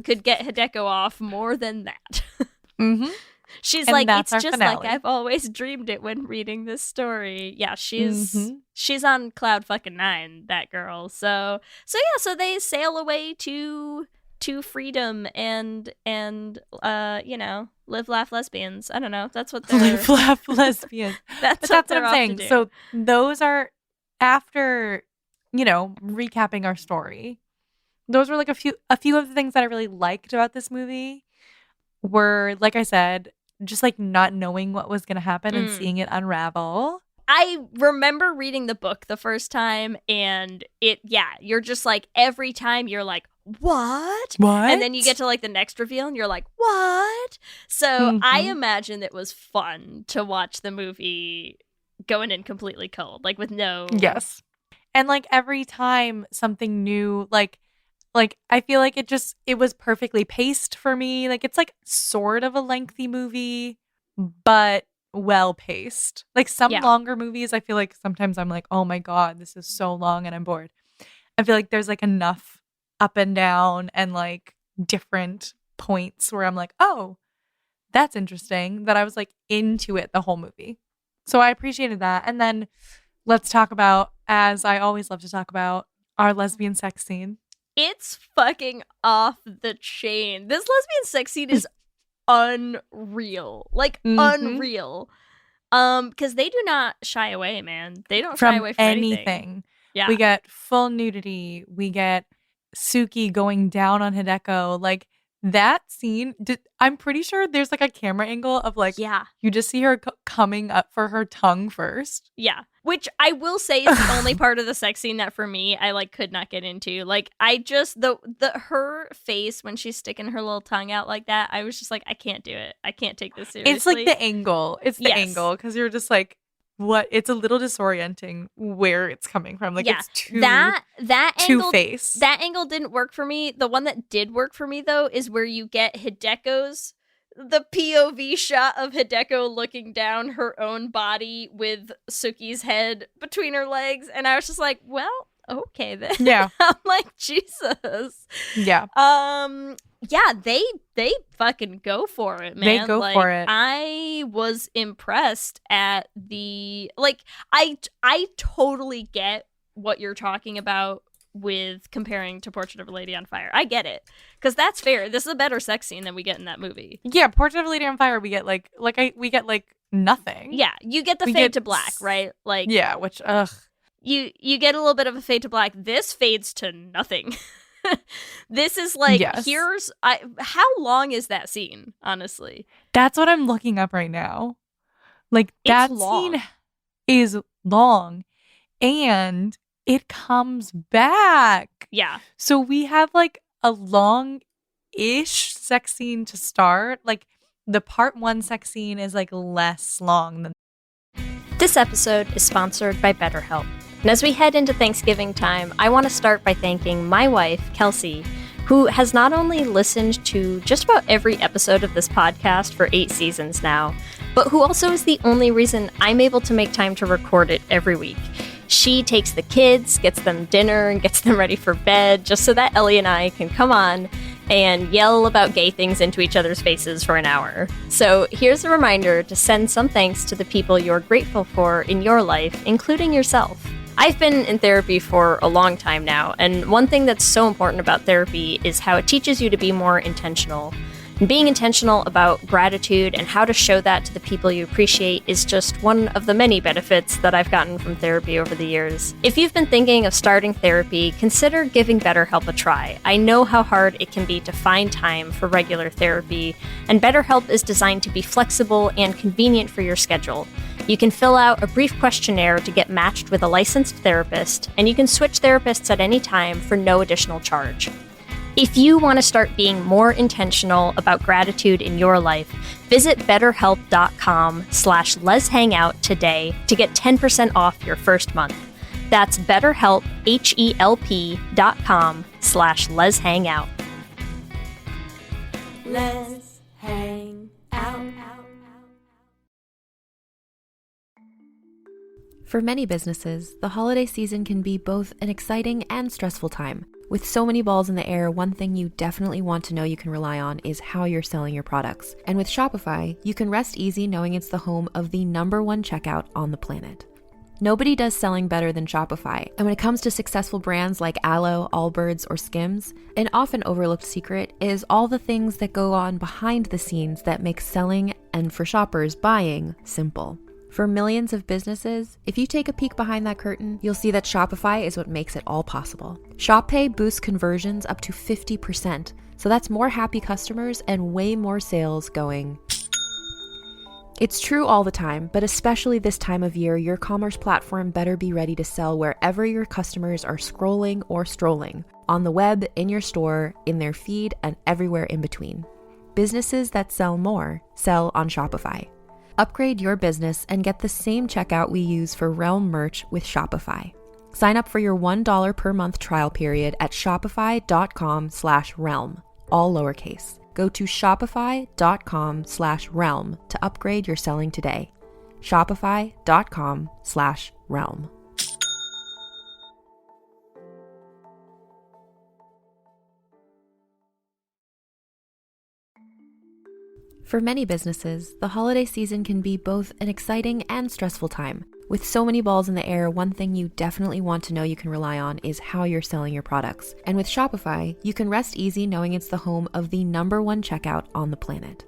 could get Hideko off more than that.
Mm-hmm.
She's
and
like, it's just
finale.
like I've always dreamed it when reading this story. Yeah, she's on cloud fucking 9, that girl. So they sail away to freedom and you know, live, laugh, lesbians. I don't know. That's what they're
live, laugh, lesbians.
That's
what
I'm
saying. So those are, after, you know, recapping our story, those were like a few of the things that I really liked about this movie were, like I said, just like not knowing what was going to happen and seeing it unravel.
I remember reading the book the first time, and you're just like, every time you're like, what? And then you get to like the next reveal and you're like, what? So I imagine it was fun to watch the movie going in completely cold, like with no.
Yes. And like every time something new, like I feel like it was perfectly paced for me. Like it's like sort of a lengthy movie, but well paced. Like some longer movies, I feel like sometimes I'm like, oh my God, this is so long and I'm bored. I feel like there's like enough up and down and like different points where I'm like, oh, that's interesting, that I was like into it the whole movie. So I appreciated that. And then let's talk about, as I always love to talk about, our lesbian sex scene.
It's fucking off the chain. This lesbian sex scene is unreal. Like, unreal. Because they do not shy away, man. They don't shy away from anything. Yeah.
We get full nudity. We get Sook-Hee going down on Hideko. Like, that scene, I'm pretty sure there's like a camera angle of like,
yeah,
you just see her coming up for her tongue first.
Yeah. Which I will say is the only part of the sex scene that for me, I like could not get into. Like, I just, her face when she's sticking her little tongue out like that, I was just like, I can't do it. I can't take this seriously.
It's like the angle. It's the angle. Because you're just like, what? It's a little disorienting where it's coming from. Like, it's too
that angle,
two-face.
That angle didn't work for me. The one that did work for me, though, is where you get the POV shot of Hideko looking down her own body with Sook-Hee's head between her legs. And I was just like, well, okay then.
Yeah.
I'm like, Jesus.
Yeah.
Yeah, they fucking go for it, man.
They go for it.
I was impressed at the, like, I totally get what you're talking about with comparing to Portrait of a Lady on Fire. I get it. Because that's fair. This is a better sex scene than we get in that movie.
Yeah, Portrait of a Lady on Fire, we get we get nothing.
Yeah, you get the fade to black, right? Like,
yeah, which
you get a little bit of a fade to black. This fades to nothing. This is like, here's how long is that scene, honestly?
That's what I'm looking up right now. Like, that scene is long and it comes back.
Yeah.
So we have like a long-ish sex scene to start. Like, the part 1 sex scene is like less long than.
This episode is sponsored by BetterHelp. And as we head into Thanksgiving time, I want to start by thanking my wife, Kelsey, who has not only listened to just about every episode of this podcast for 8 seasons now, but who also is the only reason I'm able to make time to record it every week. She takes the kids, gets them dinner, and gets them ready for bed, just so that Ellie and I can come on and yell about gay things into each other's faces for an hour. So here's a reminder to send some thanks to the people you're grateful for in your life, including yourself. I've been in therapy for a long time now, and one thing that's so important about therapy is how it teaches you to be more intentional. And being intentional about gratitude and how to show that to the people you appreciate is just one of the many benefits that I've gotten from therapy over the years. If you've been thinking of starting therapy, consider giving BetterHelp a try. I know how hard it can be to find time for regular therapy, and BetterHelp is designed to be flexible and convenient for your schedule. You can fill out a brief questionnaire to get matched with a licensed therapist, and you can switch therapists at any time for no additional charge. If you want to start being more intentional about gratitude in your life, visit betterhelp.com/lezhangout today to get 10% off your first month. That's BetterHelp, HELP.com/lezhangout.
Let's hang out.
For many businesses, the holiday season can be both an exciting and stressful time. With so many balls in the air, one thing you definitely want to know you can rely on is how you're selling your products. And with Shopify, you can rest easy knowing it's the home of the #1 checkout on the planet. Nobody does selling better than Shopify. And when it comes to successful brands like Aloe, Allbirds, or Skims, an often overlooked secret is all the things that go on behind the scenes that make selling, and for shoppers, buying, simple. For millions of businesses, if you take a peek behind that curtain, you'll see that Shopify is what makes it all possible. Shop Pay boosts conversions up to 50%, so that's more happy customers and way more sales going. It's true all the time, but especially this time of year, your commerce platform better be ready to sell wherever your customers are scrolling or strolling, on the web, in your store, in their feed, and everywhere in between. Businesses that sell more sell on Shopify. Upgrade your business and get the same checkout we use for Realm merch with Shopify. Sign up for your $1 per month trial period at shopify.com/realm, all lowercase. Go to shopify.com/realm to upgrade your selling today. Shopify.com/realm. For many businesses, the holiday season can be both an exciting and stressful time. With so many balls in the air, one thing you definitely want to know you can rely on is how you're selling your products. And with Shopify, you can rest easy knowing it's the home of the #1 checkout on the planet.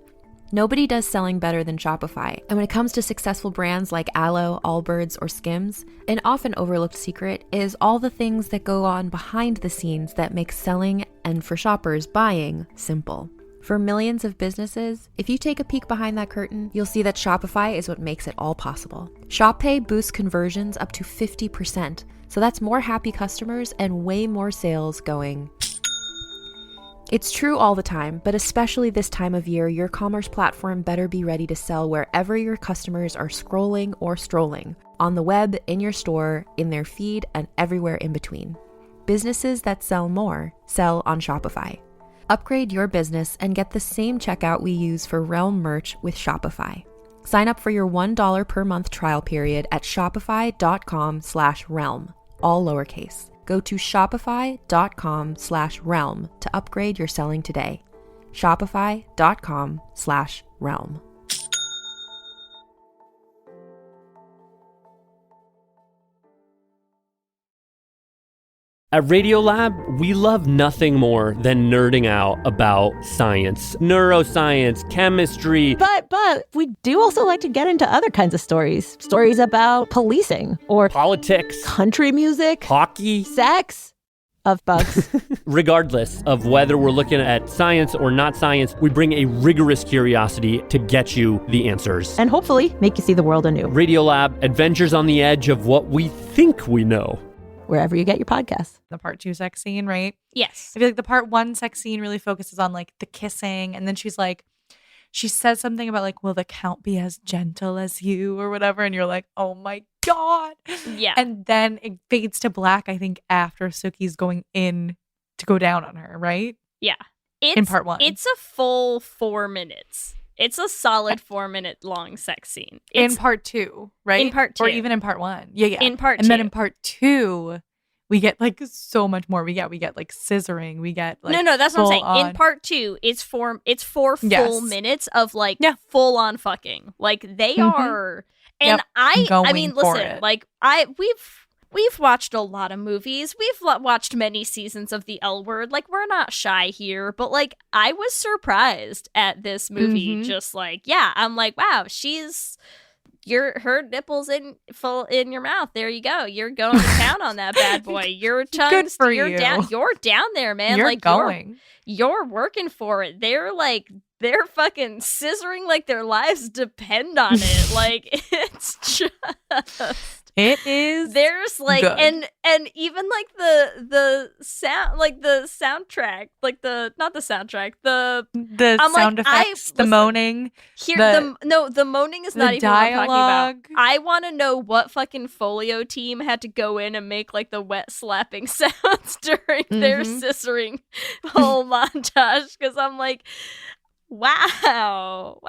Nobody does selling better than Shopify, and when it comes to successful brands like Aloe, Allbirds, or Skims, an often overlooked secret is all the things that go on behind the scenes that make selling, and for shoppers, buying, simple. For millions of businesses, if you take a peek behind that curtain, you'll see that Shopify is what makes it all possible. Shop Pay boosts conversions up to 50%, so that's more happy customers and way more sales going. It's true all the time, but especially this time of year, your commerce platform better be ready to sell wherever your customers are scrolling or strolling, on the web, in your store, in their feed, and everywhere in between. Businesses that sell more sell on Shopify. Upgrade your business and get the same checkout we use for Realm merch with Shopify. Sign up for your $1 per month trial period at shopify.com/realm, all lowercase. Go to shopify.com/realm to upgrade your selling today. Shopify.com/realm.
At Radiolab, we love nothing more than nerding out about science, neuroscience, chemistry.
But we do also like to get into other kinds of stories. Stories about policing or
Politics,
country music,
hockey,
sex, of bugs.
Regardless of whether we're looking at science or not science, we bring a rigorous curiosity to get you the answers.
And hopefully make you see the world anew.
Radiolab, adventures on the edge of what we think we know.
Wherever you get your podcasts.
The part 2 sex scene, right?
Yes.
I feel like the part 1 sex scene really focuses on like the kissing, and then she says something about like, will the count be as gentle as you or whatever, and you're like, oh my god.
Yeah.
And then it fades to black, I think, after Sook-Hee's going in to go down on her, right?
Yeah.
In part 1.
It's a full 4 minutes. It's a solid 4-minute long sex scene.
In part 2, right?
In part 2.
Or even in part 1. Yeah.
In part 2.
And then in part 2, we get like so much more. We get like scissoring. We get like
No, that's what I'm saying.
on.
In part 2, it's 4 full minutes of like full on fucking. Like they are, and I mean, listen, like we've watched a lot of movies. We've watched many seasons of the L Word. Like we're not shy here, but like I was surprised at this movie. Just like, yeah, I'm like, wow, her nipples in your mouth. There you go. You're going to town on that bad boy. Your tongue.
Good for
you're
you.
You're down there, man.
You're
like
going.
You're working for it. They're fucking scissoring like their lives depend on it. Like it's just.
It is.
There's like
good.
and even like the sound, like the soundtrack, like not the soundtrack, the
sound effects, the moaning.
Here, the moaning is not even
dialogue.
what I'm talking about. I want to know what fucking Folio team had to go in and make like the wet slapping sounds during their scissoring whole montage, because I'm like, wow,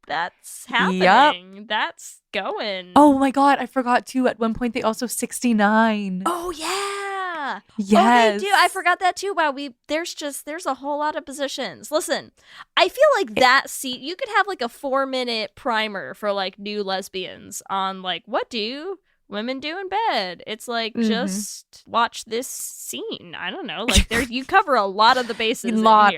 that's happening. That's going.
Oh my god, I forgot too. At one point, they also 69.
Oh yeah,
yes,
oh, they do. I forgot that too. Wow, there's a whole lot of positions. Listen, I feel like that scene, you could have like a 4-minute primer for like new lesbians on like, what do women do in bed? It's like, just watch this scene. I don't know. Like you cover a lot of the bases
a lot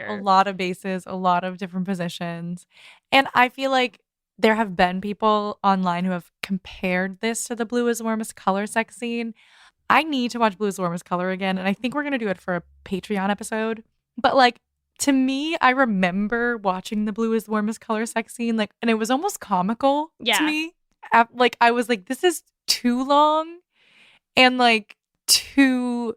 of bases, a lot of different positions. And I feel like there have been people online who have compared this to the Blue is the Warmest Color sex scene. I need to watch Blue is the Warmest Color again, and I think we're going to do it for a Patreon episode. But like, to me, I remember watching the Blue is the Warmest Color sex scene, like, and it was almost comical to me. Like, I was like, this is too long, and like too,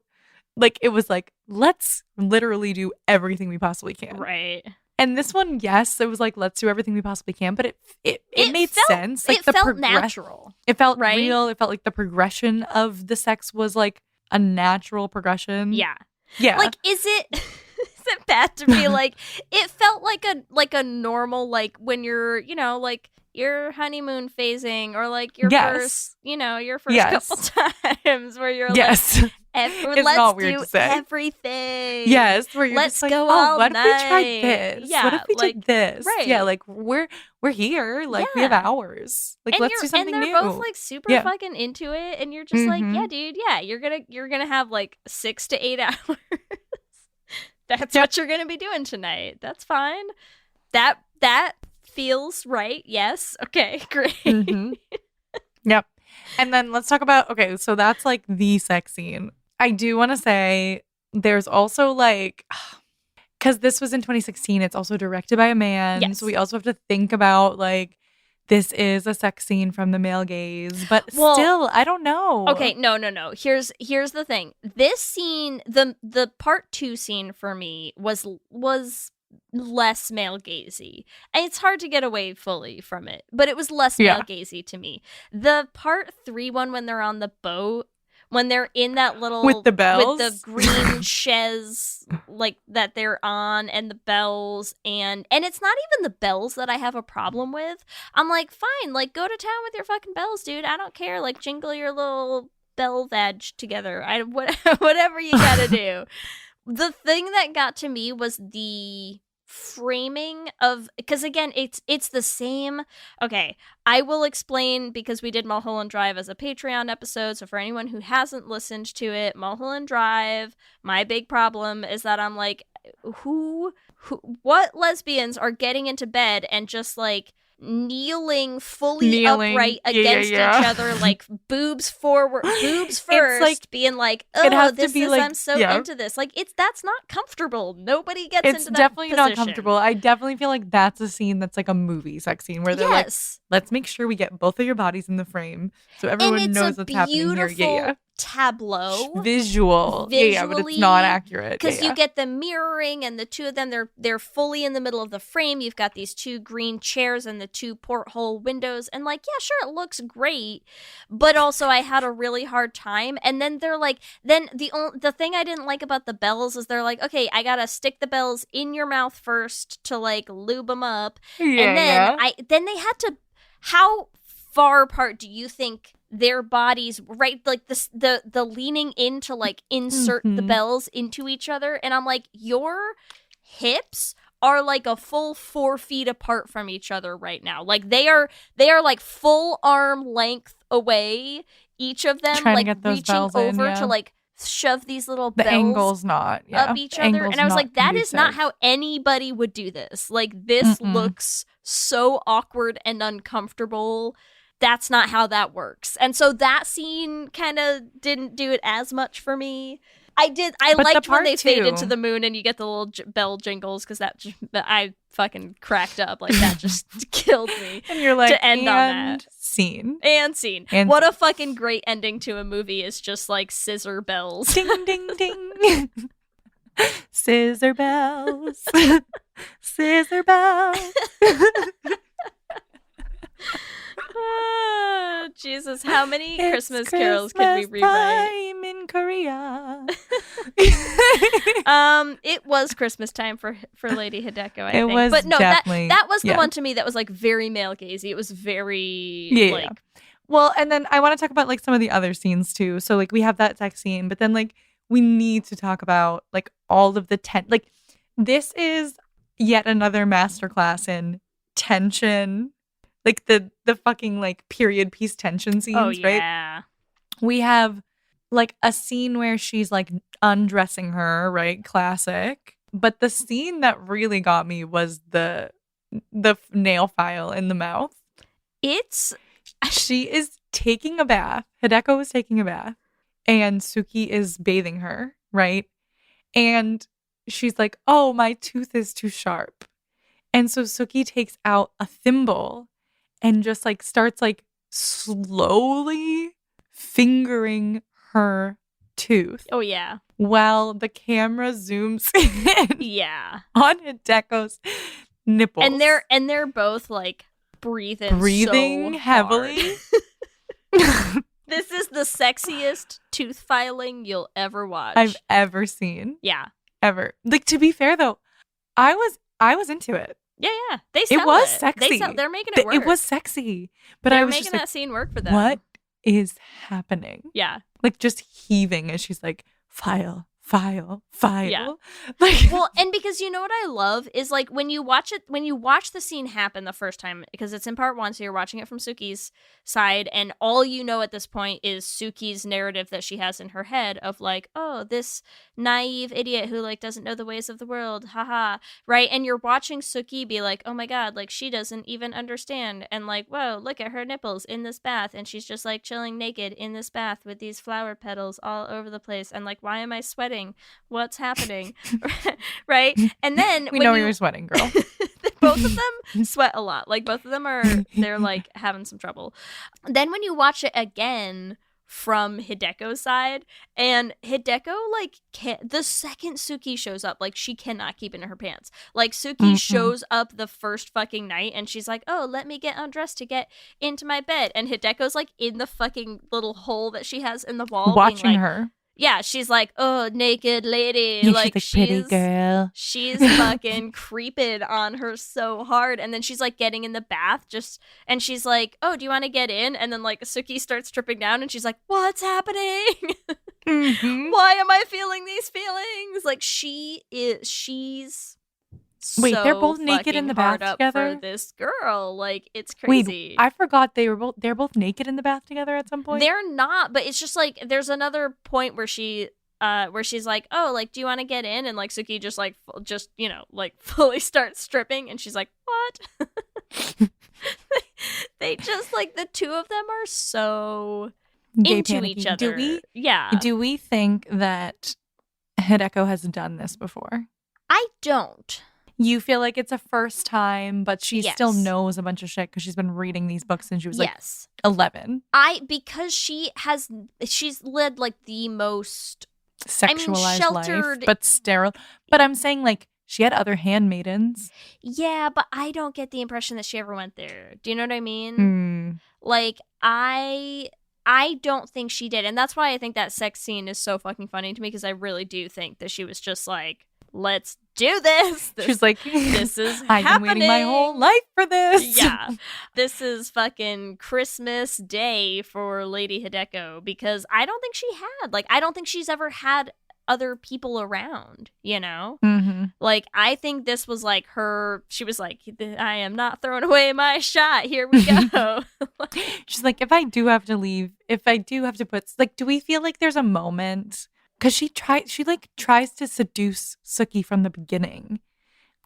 like, it was like, let's literally do everything we possibly can,
right?
And this one, yes, it was like, let's do everything we possibly can, but it made sense. Like,
it felt natural.
It felt
right?
real. It felt like the progression of the sex was like a natural progression.
Yeah.
Like,
is it bad to be like? It felt like a normal, like when you're, like your honeymoon phasing, or like your first, your first couple times where you're like,
It's
let's
not weird
do
to say.
everything.
Yes, where you're
Let's
just like,
go
oh,
all
what if we tried
night."
this?
Yeah,
what if we
like,
did this?
right.
Yeah, like we're here. Like we have
Yeah.
hours. Like
And
let's do something
and they're
new.
both like super
Yeah.
fucking into it, and you're just like,
Mhm.
yeah, dude, yeah, you're gonna have like 6 to 8 hours. That's
Yep.
what you're gonna be doing tonight. That's fine. That feels right. Yes. Okay. Great.
Mhm. Yep. And then let's talk about, okay, so that's like the sex scene. I do want to say there's also like, because this was in 2016, it's also directed by a man.
Yes.
So we also have to think about like, this is a sex scene from the male gaze, but
Well,
still, I don't know.
Okay, no. Here's the thing. This scene, the part 2 scene for me was less male gazy. And it's hard to get away fully from it, but it was less
Yeah.
male gazy to me. The part 3 one, when they're on the boat, when they're in that little
With the bells?
with the green chaise like that they're on, and the bells, and it's not even the bells that I have a problem with. I'm like, fine, like go to town with your fucking bells, dude. I don't care. Like jingle your little bell vag together. Whatever you gotta do. The thing that got to me was the framing of, because again, it's the same. Okay, I will explain, because we did Mulholland Drive as a Patreon episode, so for anyone who hasn't listened to it, Mulholland Drive, my big problem is that I'm like, what lesbians are getting into bed and just like kneeling fully upright against each other, like boobs forward, boobs first,
like,
being like,
it
oh,
has to
this
be
is,
like,
I'm so
yeah.
into this. Like, that's not comfortable. Nobody gets
It's
into that
definitely not
position.
comfortable. I definitely feel like that's a scene that's like a movie sex scene where they're like,
Yes.
let's make sure we get both of your bodies in the frame so
And
everyone
it's
knows
a
what's happening here.
beautiful
Yeah.
tableau.
Visual. Yeah, but it's not accurate.
Because
Yeah.
you get the mirroring, and the two of them, they're fully in the middle of the frame. You've got these 2 green chairs and the 2 porthole windows, and like, yeah, sure, it looks great, but also I had a really hard time. And then they're like, then the thing I didn't like about the bells is they're like, okay, I gotta stick the bells in your mouth first to like lube them up, and then they had to. How far apart do you think their bodies, right, like the leaning in to like insert the bells into each other? And I'm like, your hips are like a full 4 feet apart from each other right now. Like they are like full arm length away, each of them,
Trying to
like
get those
reaching
bells in,
over
yeah.
to like shove these little
The
bells
angle's not. Yeah.
up each
The
other.
angle's
And I was
not
like, that is not
conducive.
how anybody would do this. Like, this looks so awkward and uncomfortable. That's not how that works. And so that scene kind of didn't do it as much for me. I
But
liked
the
when they
part
fade
two-
into the moon and you get the little bell jingles, because I fucking cracked up. Like, that just killed me.
And you're like,
to end on
and
that.
scene.
And scene.
And
What a fucking great ending to a movie is just like scissor bells.
Ding, ding, ding. Scissor bells. Scissor bells.
Ah, Jesus, how many
It's
Christmas carols can we
Christmas
rewrite?
time in Korea.
It was Christmas time for Lady Hideko, I
It
think.
was
But no,
definitely-
that was the
yeah.
one to me that was like very male gazy. It was very
Yeah.
like
Well, and then I want to talk about like some of the other scenes too. So like we have that sex scene, but then like we need to talk about like all of the like this is yet another masterclass in tension. Like the fucking like period piece tension scenes,
oh
right?
yeah.
We have like a scene where she's like undressing her, right? Classic. But the scene that really got me was the nail file in the mouth. She is taking a bath. Hideko is taking a bath, and Sook-Hee is bathing her, right? And she's like, "Oh, my tooth is too sharp." And so Sook-Hee takes out a thimble and just like starts like slowly fingering her tooth
Oh yeah.
while the camera zooms in
Yeah.
on Hideko's nipples.
And they're both like breathing so
heavily.
hard. This is the sexiest tooth filing you'll ever watch.
I've ever seen.
Yeah.
Ever. Like, to be fair though, I was into it.
Yeah. They sell
It was
it.
sexy.
They're making it work.
It was sexy. But
They're
I was
making
just
that
like,
scene work for them.
what is happening?
Yeah.
like just heaving as she's like, file.
Yeah.
Like,
Well, and because you know what I love is like when you watch the scene happen the first time, because it's in part 1, so you're watching it from Suki's side, and all you know at this point is Suki's narrative that she has in her head of like, oh, this naive idiot who like doesn't know the ways of the world, haha, right? And you're watching Sook-Hee be like, oh my god, like she doesn't even understand, and like, whoa, look at her nipples in this bath, and she's just like chilling naked in this bath with these flower petals all over the place, and like, why am I sweating? What's happening? Right? And then
we know you're sweating, girl.
both of them sweat a lot. Like both of them they're like having some trouble. Then when you watch it again from Hideko's side, and Hideko like the second Sook-Hee shows up, like she cannot keep it in her pants. Like Sook-Hee shows up the first fucking night and she's like, oh, let me get undressed to get into my bed, and Hideko's like in the fucking little hole that she has in the wall
watching
being like,
her.
Yeah, she's like, oh, naked lady.
Yeah,
like
she's like, pretty girl.
She's fucking creeping on her so hard. And then she's like getting in the bath and she's like, oh, do you want to get in? And then like Sook-Hee starts tripping down and she's like, what's happening? Why am I feeling these feelings? Like she's
Wait,
so
they're both naked in the bath
hard up
together?
for this girl. Like, it's crazy.
Wait, I forgot they're both naked in the bath together at some point.
They're not, but it's just like there's another point where she's like, oh, like, do you want to get in? And like Sook-Hee just you know, like fully starts stripping, and she's like, what? They just like the two of them are so
Gay
into
panicking.
each other.
Do we think that Hideko has done this before?
I don't.
You feel like it's a first time, but she
Yes.
still knows a bunch of shit because she's been reading these books since she was like
Yes.
11.
Because she's led like the most
Sexualized life,
sheltered.
but sterile. But I'm saying like she had other handmaidens.
Yeah, but I don't get the impression that she ever went there. Do you know what I mean? Like, I don't think she did. And that's why I think that sex scene is so fucking funny to me, because I really do think that she was just like, let's do this.
She's like,
this is
I've been waiting my whole life for this.
Yeah. This is fucking Christmas Day for Lady Hideko, because I don't think she had. Like, I don't think she's ever had other people around, you know? Like, I think this was like she was like, I am not throwing away my shot. Here we go.
She's like, if I do have to leave, if I do have to put, like, do we feel like there's a moment? Because she tries to seduce Sook-Hee from the beginning,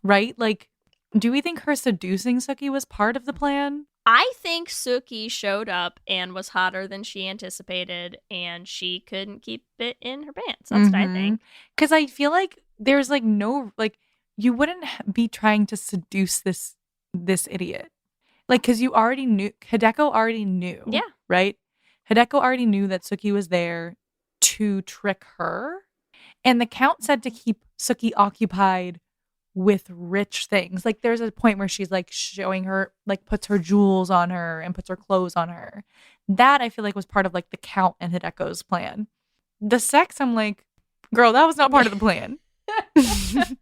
right? Like, do we think her seducing Sook-Hee was part of the plan?
I think Sook-Hee showed up and was hotter than she anticipated, and she couldn't keep it in her pants. That's what I think.
Because I feel like there's like no, like, you wouldn't be trying to seduce this idiot. Like, because you already knew, Hideko already knew.
Yeah.
Right? Hideko already knew that Sook-Hee was there to trick her. And the Count said to keep Sook-Hee occupied with rich things. Like, there's a point where she's like showing her, like, puts her jewels on her and puts her clothes on her. That I feel like was part of like the Count and Hideko's plan. The sex, I'm like, girl, that was not part of the plan.
That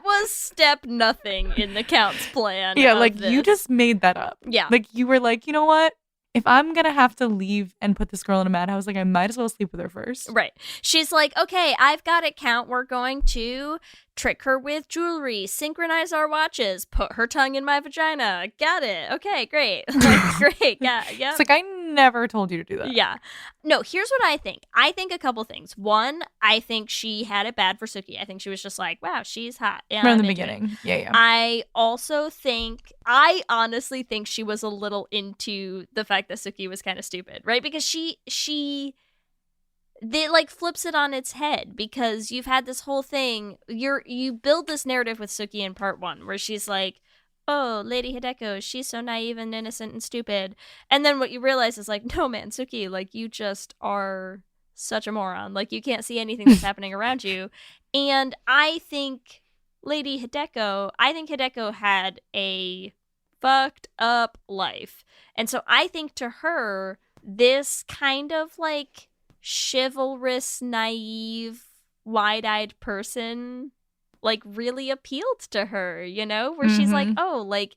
was step nothing in the Count's plan.
Yeah, like, you just made that up.
Yeah.
Like, you were like, you know what? If I'm going to have to leave and put this girl in a madhouse, like, I might as well sleep with her first.
Right. She's like, okay, I've got it, Count. We're going to trick her with jewelry, synchronize our watches, put her tongue in my vagina. Got it. Okay, great. Like, great. Yeah.
It's like, I never told you to do that.
Yeah. No, here's what I think. I think a couple things. One, I think she had it bad for Sook-Hee. I think she was just like, wow, she's hot. Yeah,
From the
I'm into
beginning.
it.
Yeah.
I honestly think she was a little into the fact that Sook-Hee was kind of stupid, right? Because they like flips it on its head, because you've had this whole thing. You build this narrative with Sook-Hee in part 1 where she's like, oh, Lady Hideko, she's so naive and innocent and stupid. And then what you realize is like, no, man, Sook-Hee, like, you just are such a moron. Like, you can't see anything that's happening around you. And I think Hideko had a fucked up life. And so I think to her, this kind of like chivalrous, naive, wide-eyed person like really appealed to her, you know, where she's like, oh, like,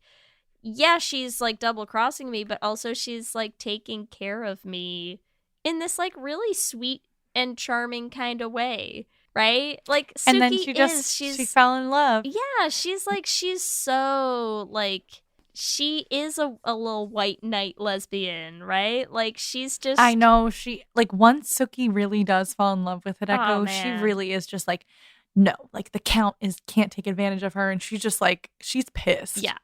yeah, she's like double crossing me, but also she's like taking care of me in this like really sweet and charming kind of way, right? Like Sook-Hee
And then she fell in love.
Yeah, she's so like she is a little white knight lesbian, right? Like she's just
I know once Sook-Hee really does fall in love with
Oh,
Hideko, she
man.
really is just like, no, like the Count can't take advantage of her, and she's just like, she's pissed.
Yeah.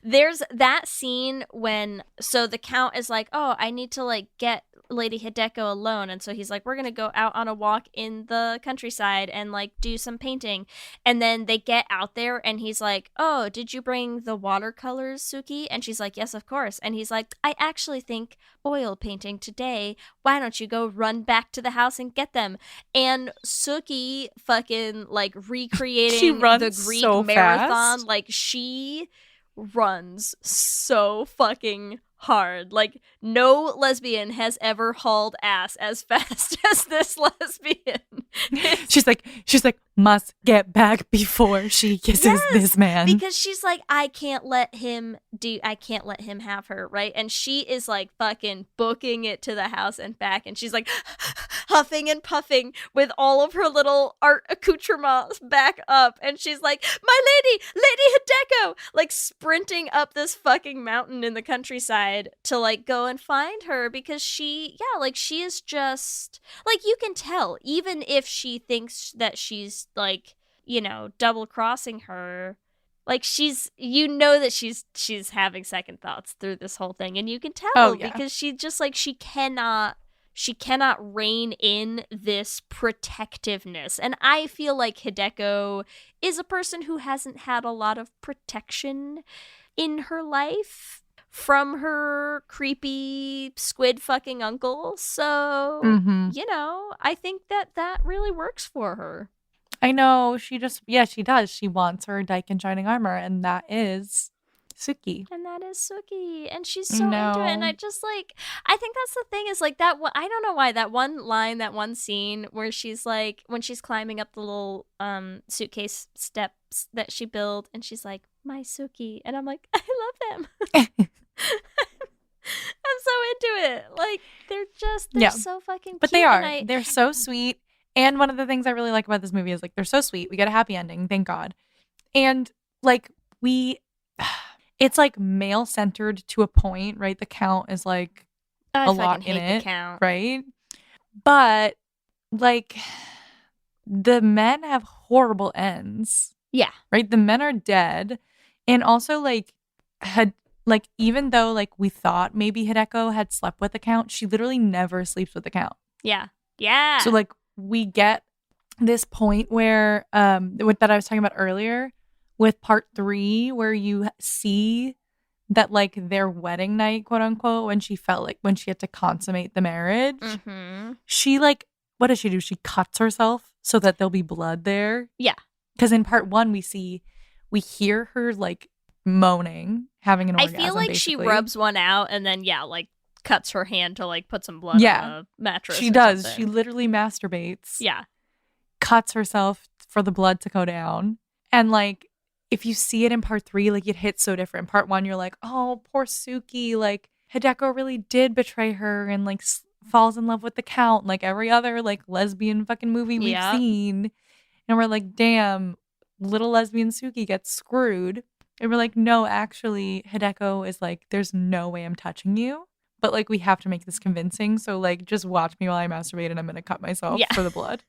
There's that scene when the Count is like, oh, I need to like get Lady Hideko alone, and so he's like, we're gonna go out on a walk in the countryside and like do some painting, and then they get out there and he's like, oh, did you bring the watercolors, Sook-Hee? And she's like, yes, of course. And he's like, I actually think oil painting today, why don't you go run back to the house and get them? And Sook-Hee fucking like recreating
She runs
the Greek
so
marathon,
fast.
like she runs so fucking hard. Like no lesbian has ever hauled ass as fast as this lesbian.
She's like, must get back before she kisses this man.
Because she's like, I can't let him have her, right? And she is like fucking booking it to the house and back, and she's like huffing and puffing with all of her little art accoutrements back up, and she's like, my Lady Hideko, like sprinting up this fucking mountain in the countryside to like go and find her, because she is just like, you can tell, even if she thinks that she's like, you know, double crossing her, like she's having second thoughts through this whole thing, and you can tell because she just like she cannot rein in this protectiveness. And I feel like Hideko is a person who hasn't had a lot of protection in her life from her creepy squid fucking uncle. So, you know, I think that really works for her.
I know, she does. She wants her dyke in shining armor, and that is Sook-Hee.
And that is Sook-Hee, and she's so into it. And I just like, I think that's the thing is like that. I don't know why that one line, that one scene where she's like, when she's climbing up the little suitcase steps that she built, and she's like, my Sook-Hee, and I'm like, I love them. I'm so into it. Like they're so fucking cute.
But they are. They're so sweet. And one of the things I really like about this movie is like they're so sweet. We get a happy ending, thank God. And like it's like male centered to a point, right? The Count is like a lot in it, right? But like the men have horrible ends.
Yeah.
Right? The men are dead. And also like even though like we thought maybe Hideko had slept with the Count, she literally never sleeps with the Count.
Yeah. Yeah.
So like we get this point where that I was talking about earlier with part 3, where you see that like their wedding night, quote unquote, when she had to consummate the marriage, she like, what does she do? She cuts herself so that there'll be blood there.
Yeah.
Because in part 1 we hear her like moaning, having an orgasm.
I feel like
basically.
she rubs one out and then like cuts her hand to like put some blood on the mattress.
She does.
Something.
She literally masturbates.
Yeah.
Cuts herself for the blood to go down. And like if you see it in part 3, like it hits so different. Part 1, you're like, oh, poor Sook-Hee. Like Hideko really did betray her and like falls in love with the Count, like every other like lesbian fucking movie we've seen. And we're like, damn, little lesbian Sook-Hee gets screwed. And we're like, no, actually, Hideko is like, there's no way I'm touching you. But like, we have to make this convincing. So like, just watch me while I masturbate and I'm going to cut myself for the blood.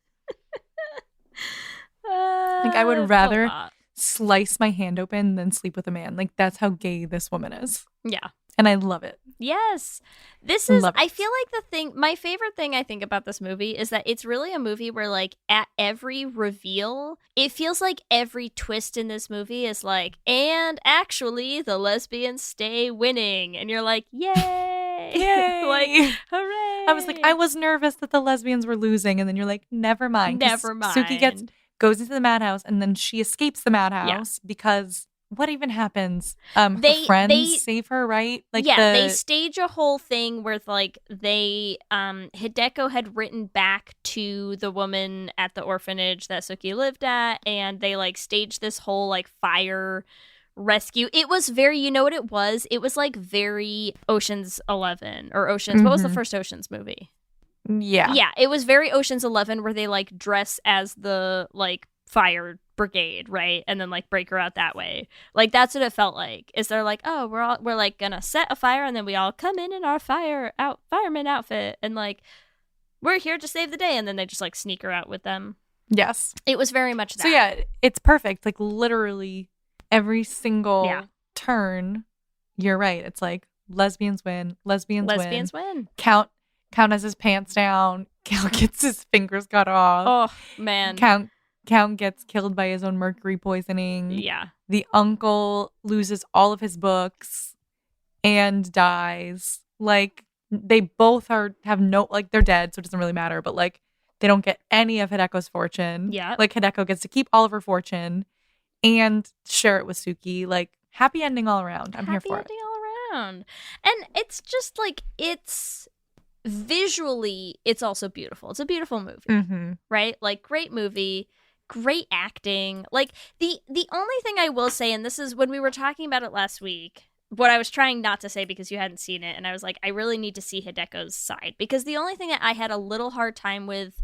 Like, I would rather slice my hand open than sleep with a man. Like, that's how gay this woman is.
Yeah.
And I love it.
Yes. This is, I feel like my favorite thing I think about this movie is that it's really a movie where like at every reveal, it feels like every twist in this movie is like, and actually the lesbians stay winning. And you're like, yay.
Yay.
Like, hooray.
I was like, I was nervous that the lesbians were losing. And then you're like, never mind.
Never mind.
Sook-Hee goes into the madhouse and then she escapes the madhouse because what even happens? Her friends save her, right? Like
they stage a whole thing where like Hideko had written back to the woman at the orphanage that Sook-Hee lived at, and they like staged this whole like fire rescue. It was very, you know what it was? It was like very Ocean's 11 or Ocean's. What was the first Ocean's movie?
Yeah.
Yeah, it was very Ocean's 11 where they like dress as the like fire brigade, right? And then like break her out that way. Like that's what it felt like. Is they're like, "Oh, we're like going to set a fire and then we all come in our fireman outfit and like we're here to save the day." And then they just like sneak her out with them.
Yes.
It was very much that.
So yeah, it's perfect. Like literally every single turn, you're right. It's like lesbians win, lesbians
win.
Count has his pants down. Count gets his fingers cut off.
Oh, man.
Count gets killed by his own mercury poisoning.
Yeah.
The uncle loses all of his books and dies. Like they both have no, like they're dead, so it doesn't really matter, but like they don't get any of Hideko's fortune.
Yeah.
Like Hideko gets to keep all of her fortune and share it with Sook-Hee. Like happy ending all around. I'm here for it.
Happy ending all around. And it's just like, it's visually, it's also beautiful. It's a beautiful movie, right? Like great movie, great acting. Like the only thing I will say, and this is when we were talking about it last week, what I was trying not to say because you hadn't seen it, and I was like, I really need to see Hideko's side, because the only thing that I had a little hard time with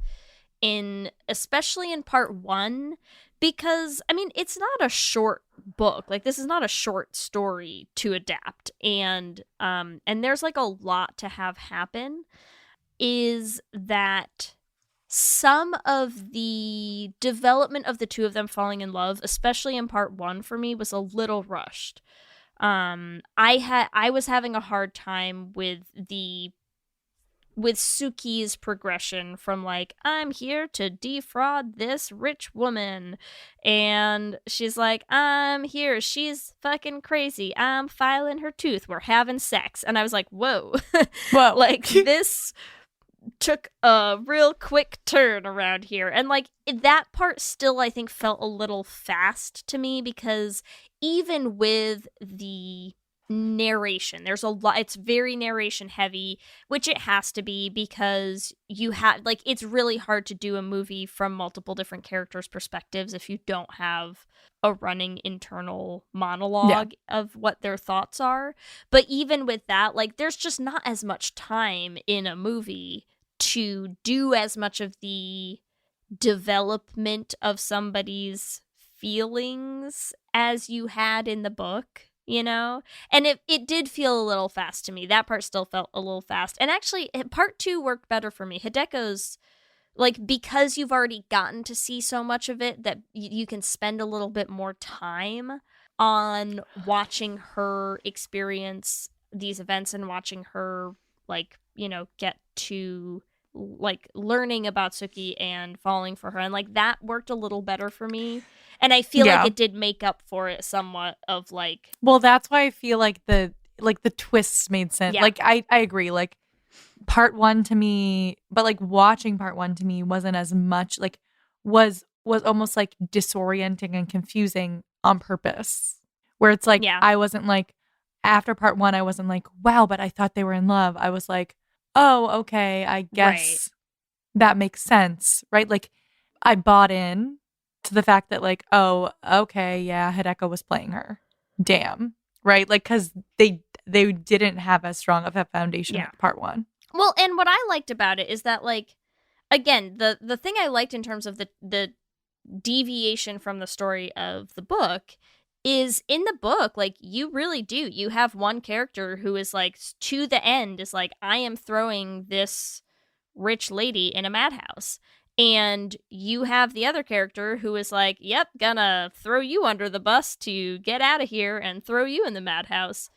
especially in part 1, because I mean it's not a short book, like this is not a short story to adapt, and there's like a lot to have happen, is that some of the development of the two of them falling in love, especially in part 1 for me, was a little rushed. I was having a hard time with Sook-Hee's progression from like, I'm here to defraud this rich woman, and she's like, I'm here, she's fucking crazy, I'm filing her tooth, we're having sex, and I was like, whoa. Like this took a real quick turn around here, and like that part still I think felt a little fast to me, because even with the narration, there's a lot, it's very narration heavy, which it has to be, because you have like, it's really hard to do a movie from multiple different characters' perspectives if you don't have a running internal monologue of what their thoughts are. But even with that, like there's just not as much time in a movie to do as much of the development of somebody's feelings as you had in the book, you know? And it did feel a little fast to me. That part still felt a little fast. And actually, part 2 worked better for me. Hideko's, like, because you've already gotten to see so much of it, that you can spend a little bit more time on watching her experience these events and watching her, like, you know, get to like learning about Sook-Hee and falling for her, and like that worked a little better for me, and I feel like it did make up for it somewhat of like,
well, that's why I feel like the twists made sense. Like I agree, like part 1 to me, but like watching part 1 to me wasn't as much, like was almost like disorienting and confusing on purpose, where it's like I wasn't like, after part 1 I wasn't like, wow, but I thought they were in love. I was like, oh, okay, I guess that makes sense, right? Like, I bought in to the fact that, like, oh, okay, yeah, Hideko was playing her. Damn, right? Like, because they didn't have as strong of a foundation in part 1.
Well, and what I liked about it is that, like, again, the thing I liked in terms of the deviation from the story of the book is, in the book, like, you really do. You have one character who is, like, to the end, is like, I am throwing this rich lady in a madhouse. And you have the other character who is like, yep, gonna throw you under the bus to get out of here and throw you in the madhouse.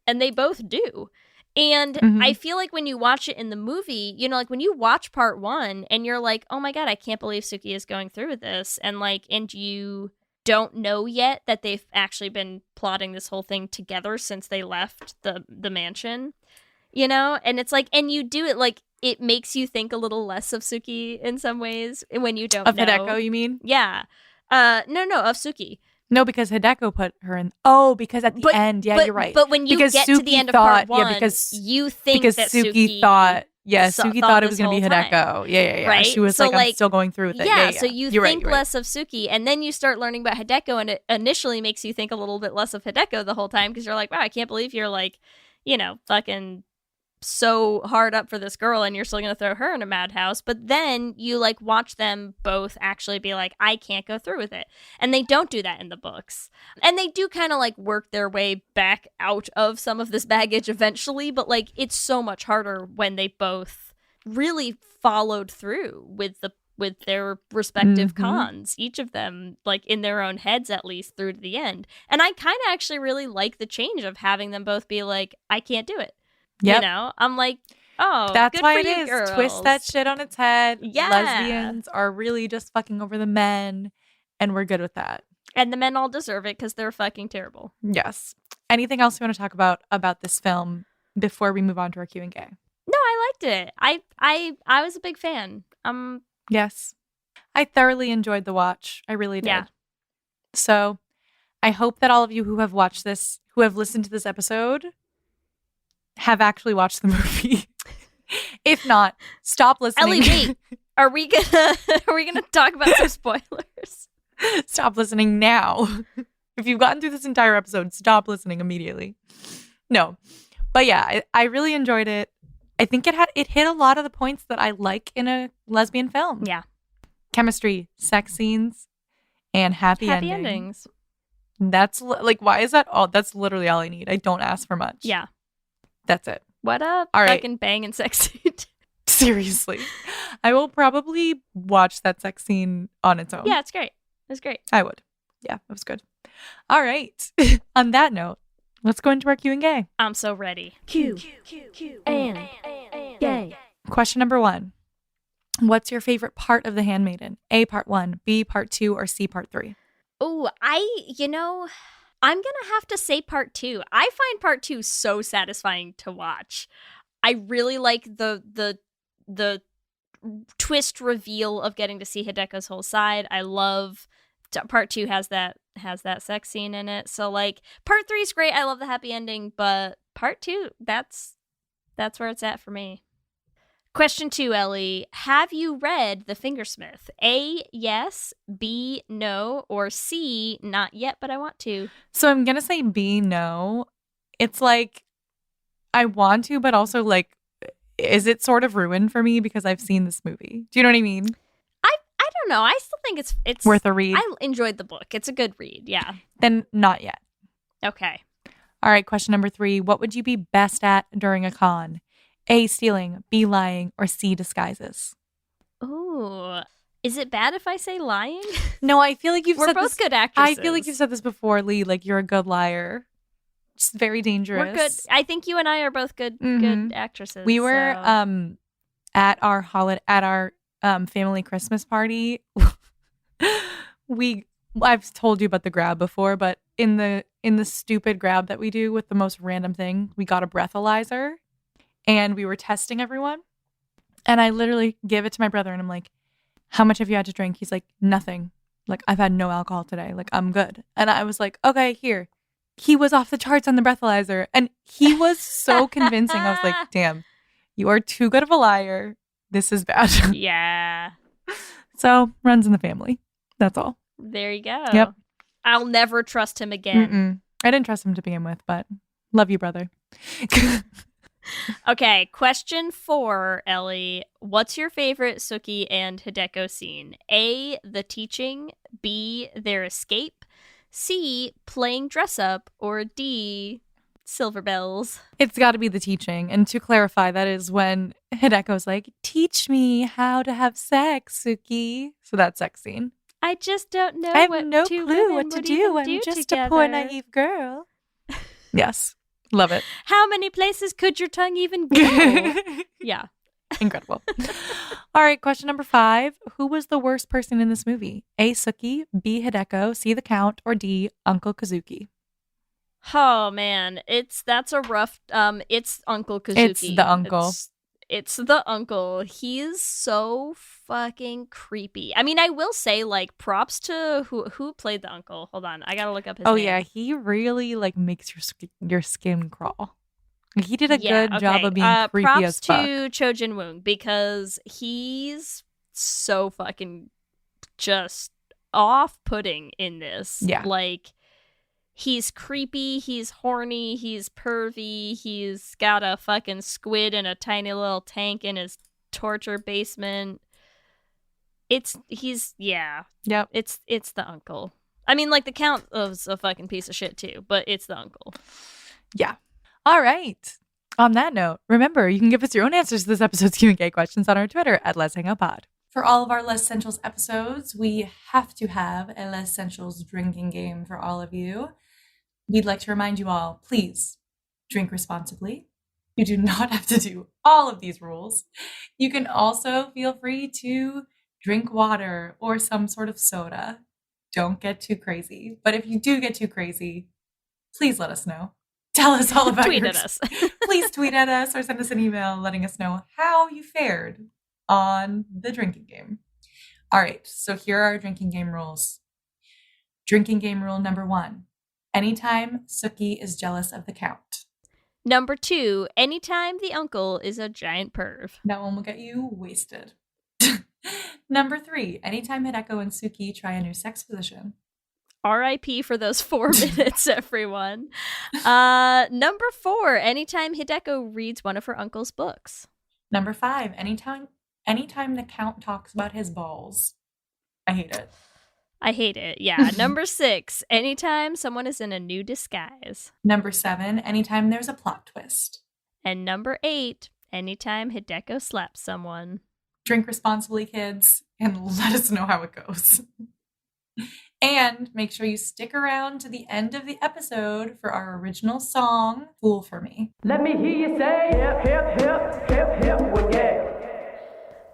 And they both do. And I feel like when you watch it in the movie, you know, like, when you watch part 1 and you're like, oh my god, I can't believe Sook-Hee is going through with this. And, like, and you don't know yet that they've actually been plotting this whole thing together since they left the mansion, you know? And it's like, and you do it, like, it makes you think a little less of Sook-Hee in some ways when you don't know.
Of Hideko, you mean?
Yeah. No, of Sook-Hee.
No, because Hideko put her in. Oh, because at the end, you're right.
But when you get to the end of part 1, you think that
Sook-Hee thought, Sook-Hee thought it was going to be Hideko. Yeah.
Right?
She was so, like, I'm still going through with it. Yeah,
so you think less of Sook-Hee, and then you start learning about Hideko, and it initially makes you think a little bit less of Hideko the whole time, because you're like, wow, I can't believe you're, like, you know, fucking so hard up for this girl and you're still gonna throw her in a madhouse, but then you like watch them both actually be like, I can't go through with it. And they don't do that in the books. And they do kind of like work their way back out of some of this baggage eventually, but like it's so much harder when they both really followed through with their respective cons, each of them like in their own heads at least through to the end. And I kind of actually really like the change of having them both be like, I can't do it.
Yep.
You know, I'm like, oh,
that's
good
why
for
it
you,
is.
girls.
Twist that shit on its head.
Yeah.
Lesbians are really just fucking over the men, and we're good with that.
And the men all deserve it because they're fucking terrible.
Yes. Anything else you want to talk about this film before we move on to our Q&A?
No, I liked it. I was a big fan.
Yes. I thoroughly enjoyed the watch. I really did.
Yeah.
So I hope that all of you who have watched this, who have listened to this episode, have actually watched the movie. If not, stop listening.
Ellie, wait. Are we gonna talk about some spoilers?
Stop listening now. If you've gotten through this entire episode, stop listening immediately. No. But yeah, I really enjoyed it. I think it hit a lot of the points that I like in a lesbian film.
Yeah.
Chemistry, sex scenes, and happy
endings.
That's like, why is that all? That's literally all I need. I don't ask for much.
Yeah.
That's it.
What a
All right.
fucking bang and sex scene.
Seriously. I will probably watch that sex scene on its own.
Yeah, it's great. It's great.
I would. Yeah, it was good. All right. On that note, let's go into our Q&A.
I'm so ready.
Q and gay.
Question number 1. What's your favorite part of The Handmaiden? A, part 1, B, part 2, or C, part 3?
Oh, I'm going to have to say part 2. I find part 2 so satisfying to watch. I really like the twist reveal of getting to see Hideko's whole side. I love part 2 has that sex scene in it. So like part 3 is great. I love the happy ending, but part 2, that's where it's at for me. Question 2, Ellie. Have you read The Fingersmith? A, yes, B, no, or C, not yet, but I want to.
So I'm going to say B, no. It's like, I want to, but also like, is it sort of ruined for me because I've seen this movie? Do you know what I mean?
I don't know. I still think it's
worth a read.
I enjoyed the book. It's a good read, yeah.
Then not yet.
Okay.
All right, question number 3. What would you be best at during a con? A, stealing, B, lying, or C, disguises?
Ooh. Is it bad if I say lying?
No, I feel like
We're
said
both
this.
good actresses.
I feel like you've said this before, Leigh. Like, you're a good liar. It's very dangerous.
We're good. I think you and I are both good actresses.
We were
so.
At our family Christmas party. I've told you about the grab before, but in the stupid grab that we do with the most random thing, we got a breathalyzer. And we were testing everyone. And I literally gave it to my brother and I'm like, how much have you had to drink? He's like, nothing. Like, I've had no alcohol today. Like, I'm good. And I was like, okay, here. He was off the charts on the breathalyzer. And he was so convincing. I was like, damn, you are too good of a liar. This is bad.
Yeah.
So, runs in the family. That's all.
There you go.
Yep.
I'll never trust him again.
I didn't trust him to begin with, but love you, brother.
Okay, question 4, Ellie. What's your favorite Sook-Hee and Hideko scene? A, the teaching, B, their escape, C, playing dress up, or D, silver bells?
It's got to be the teaching. And to clarify, that is when Hideko's like, teach me how to have sex, Sook-Hee. So that sex scene.
I just don't know.
I have
what
no
two
clue
women
what to
would
do.
even
I'm
do
just
together.
a poor naive girl. Yes. Love it.
How many places could your tongue even go? Yeah.
Incredible. All right, question number 5. Who was the worst person in this movie? A, Sook-Hee, B, Hideko, C, the Count, or D, Uncle Kazuki?
Oh man, that's a rough. It's Uncle Kazuki.
It's the uncle.
It's the uncle. He's so fucking creepy. I mean, I will say, like, props to who played the uncle. Hold on, I gotta look up his name.
Yeah, he really like makes your skin crawl. He did a good job of being creepy
props
as fuck.
to Cho Jin-woong because he's so fucking just off-putting in this.
Yeah.
Like, He's creepy, he's horny, he's pervy, he's got a fucking squid in a tiny little tank in his torture basement. Yep. It's the uncle. I mean, like, the Count was a fucking piece of shit too, but it's the uncle.
Yeah. All right. On that note, remember, you can give us your own answers to this episode's Q&A questions on our Twitter at Let's Hang Out Pod. For all of our Lez-ssentials episodes, we have to have a Lez-ssentials drinking game for all of you. We'd like to remind you all, please drink responsibly. You do not have to do all of these rules. You can also feel free to drink water or some sort of soda. Don't get too crazy. But if you do get too crazy, please let us know. Tell us all about
Tweet at us.
Please tweet at us or send us an email letting us know how you fared on the drinking game. All right, so here are our drinking game rules. Drinking game rule number 1. Anytime Sook-Hee is jealous of the Count.
Number 2, anytime the uncle is a giant perv.
That one will get you wasted. Number 3, anytime Hideko and Sook-Hee try a new sex position.
R.I.P. for those 4 minutes, everyone. Number 4, anytime Hideko reads one of her uncle's books.
Number 5, anytime the Count talks about his balls. I hate it.
I hate it, yeah. Number 6, anytime someone is in a new disguise.
Number 7, anytime there's a plot twist.
And number 8, anytime Hideko slaps someone.
Drink responsibly, kids, and let us know how it goes. And make sure you stick around to the end of the episode for our original song, Fool for Me.
Let me hear you say hip, hip, hip, hip, hip, well, yeah.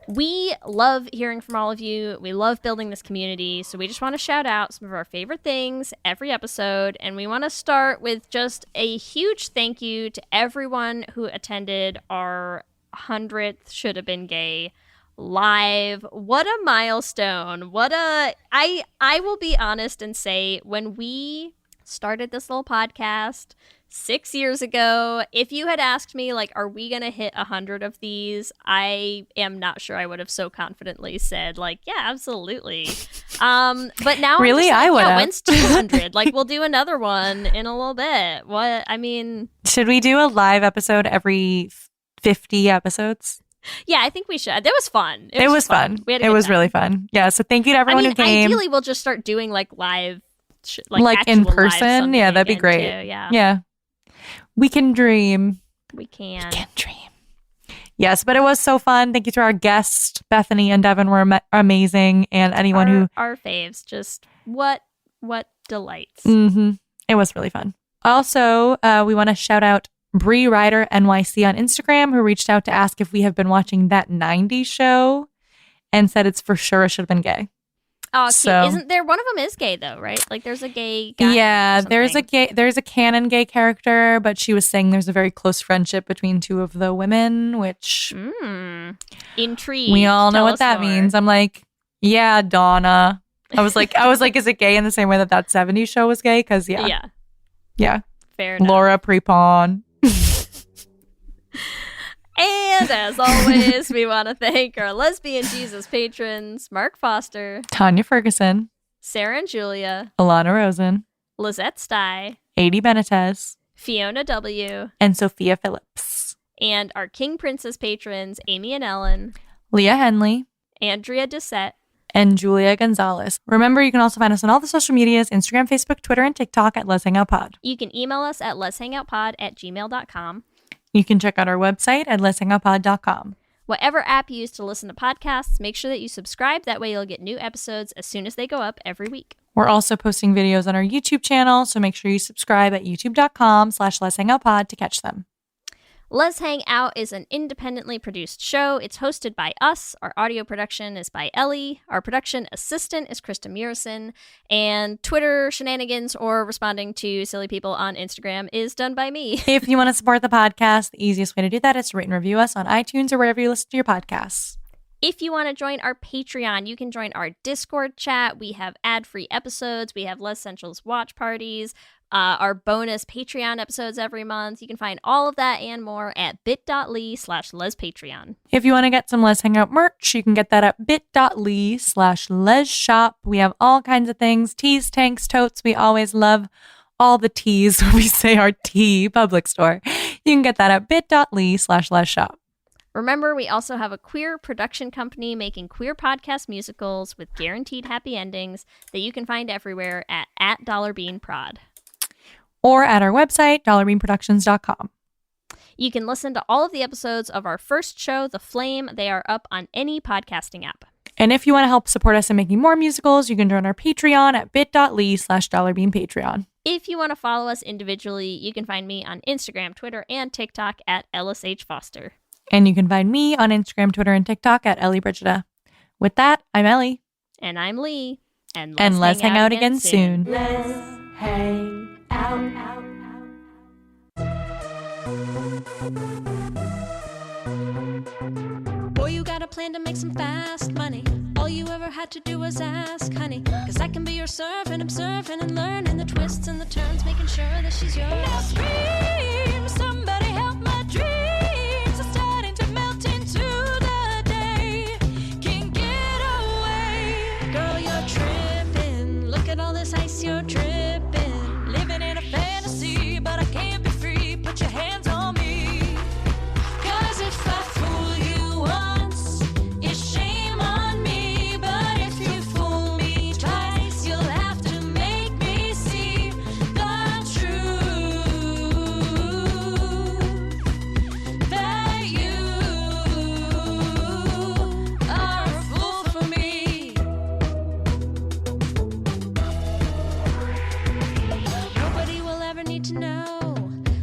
We love hearing from all of you. We love building this community. So we just want to shout out some of our favorite things every episode. And we want to start with just a huge thank you to everyone who attended our 100th Should Have Been Gay live. What a milestone. I will be honest and say, when we started this little podcast 6 years ago, if you had asked me, like, are we gonna hit 100 of these, I am not sure I would have so confidently said, like, yeah, absolutely. But now
really,
I
would have.
When's 200? Like, we'll do another one in a little bit. What, I mean,
should we do a live episode every 50 episodes?
Yeah, I think we should. It was fun.
It was fun. It was really fun. Yeah, so thank you to everyone who came.
Ideally, we'll just start doing like live, like
in person. Yeah, that'd be great.
Too.
Yeah. We can dream.
We can
dream. Yes, but it was so fun. Thank you to our guests. Bethany and Devin were amazing, and anyone
our faves. Just what delights.
Mm-hmm. It was really fun. Also, we want to shout out Bree Ryder NYC on Instagram, who reached out to ask if we have been watching That 90s Show and said it's for sure Should Have Been Gay.
Oh, cute. So, isn't there, one of them is gay though, right? Like there's a gay guy.
Yeah, there's a canon gay character, but she was saying there's a very close friendship between 2 of the women, which
intrigue.
We all know what that means. I'm like, yeah, Donna. I was like, is it gay in the same way that 70s Show was gay? Because yeah.
Fair enough.
Laura Prepon.
And as always, we want to thank our Lesbian Jesus patrons, Mark Foster,
Tanya Ferguson,
Sarah and Julia,
Alana Rosen,
Lizette Stye,
Adi Benitez,
Fiona W.,
and Sophia Phillips.
And our King Princess patrons, Amy and Ellen,
Leah Henley,
Andrea Doucette,
and Julia Gonzalez. Remember, you can also find us on all the social medias, Instagram, Facebook, Twitter, and TikTok at Let's Hang Out Pod.
You can email us at letshangoutpod@gmail.com.
You can check out our website at letshangoutpod.com.
Whatever app you use to listen to podcasts, make sure that you subscribe. That way you'll get new episodes as soon as they go up every week.
We're also posting videos on our YouTube channel, so make sure you subscribe at youtube.com/letshangoutpod to catch them.
Let's Hang Out is an independently produced show. It's hosted by us. Our audio production is by Ellie. Our production assistant is Krista Murison. And Twitter shenanigans or responding to silly people on Instagram is done by me.
If you want to support the podcast, the easiest way to do that is to rate and review us on iTunes or wherever you listen to your podcasts.
If you want to join our Patreon, you can join our Discord chat. We have ad-free episodes. We have Lez-ssentials watch parties. Our bonus Patreon episodes every month. You can find all of that and more at bit.ly/lespatreon.
If you want to get some Let's Hang Out merch, you can get that at bit.ly/lesshop. We have all kinds of things. Tees, tanks, totes. We always love all the T's when we say our T public store. You can get that at bit.ly/lesshop.
Remember, we also have a queer production company making queer podcast musicals with guaranteed happy endings that you can find everywhere at $beanprod.
Or at our website, dollarbeanproductions.com.
You can listen to all of the episodes of our first show, The Flame. They are up on any podcasting app.
And if you want to help support us in making more musicals, you can join our Patreon at bit.ly/dollarbeanpatreon.
If you want to follow us individually, you can find me on Instagram, Twitter, and TikTok at LSHFoster.
And you can find me on Instagram, Twitter, and TikTok at Ellie Brigida. With that, I'm Ellie.
And I'm Leigh. And
let's hang out again soon.
Let's hang out.
Boy, you got a plan to make some fast money. All you ever had to do was ask, honey. Cause I can be your servant, observing and learning the twists and the turns, making sure that she's yours. Now scream, somebody help my dreams are starting to melt into the day. Can't get away. Girl, you're tripping. Look at all this ice you're dripping. Living in a fantasy, but I can't be free. Put your hands on me. Cause if I fool you once, it's shame on me. But if you fool me twice, you'll have to make me see the truth. That you are a fool for me. Nobody will ever need to know.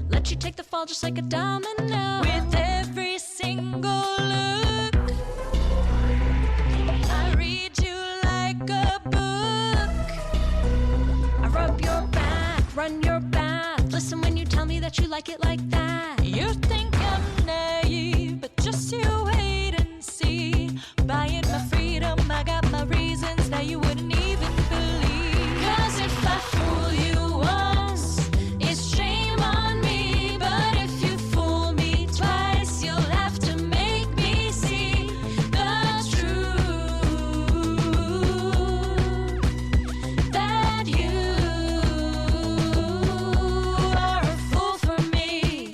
Let you take the fall just like a domino. With every single look, I read you like a book. I rub your back, run your bath. Listen when you tell me that you like it like that. You think I'm naive, but just you wait and see. Buying my freedom, I got my reasons that you wouldn't even believe. Cause if I fool you once, it's shame on me. But if you fool me twice, you'll have to make me see the truth. That you are a fool for me.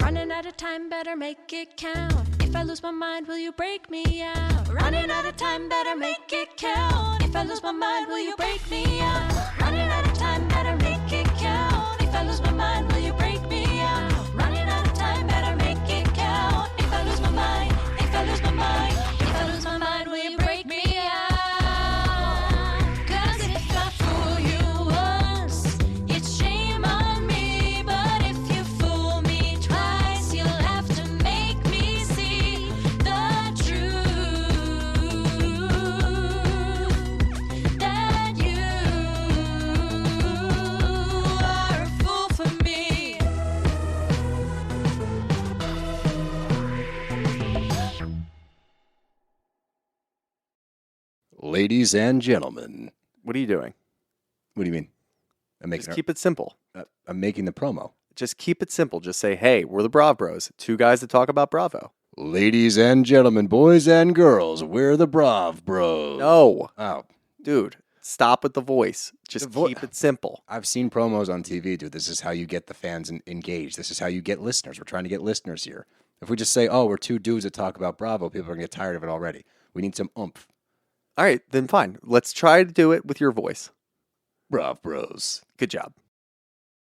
Running out of time, better make it count. If I lose my mind, will you break me out? Running out of time, better make it count. If I lose my mind, will you break me out? Running out of time, better make it count. If I lose my mind, will you break me out? Running out of time, better make it count. If I lose my mind, if I lose my mind, if I lose my mind, will you break me out? Cause if I fool you once, it's shame on me. But if you fool me twice, you'll have to make me see the truth. That you are a fool for me.
Ladies and gentlemen,
What are you doing?
what do you mean? I'm making.
Just keep it simple.
I'm making the promo.
Just keep it simple. Just say, hey, we're the Brav Bros. Two guys that talk about Bravo.
Ladies and gentlemen, boys and girls, we're the Brav Bros.
No.
Oh,
Dude, stop with the voice. Just keep it simple.
I've seen promos on TV, dude. This is how you get the fans engaged. This is how you get listeners. We're trying to get listeners here. If we just say, oh, we're two dudes that talk about Bravo, people are going to get tired of it already. We need some oomph.
All right, then fine. Let's try to do it with your voice.
Brav Bros.
Good job.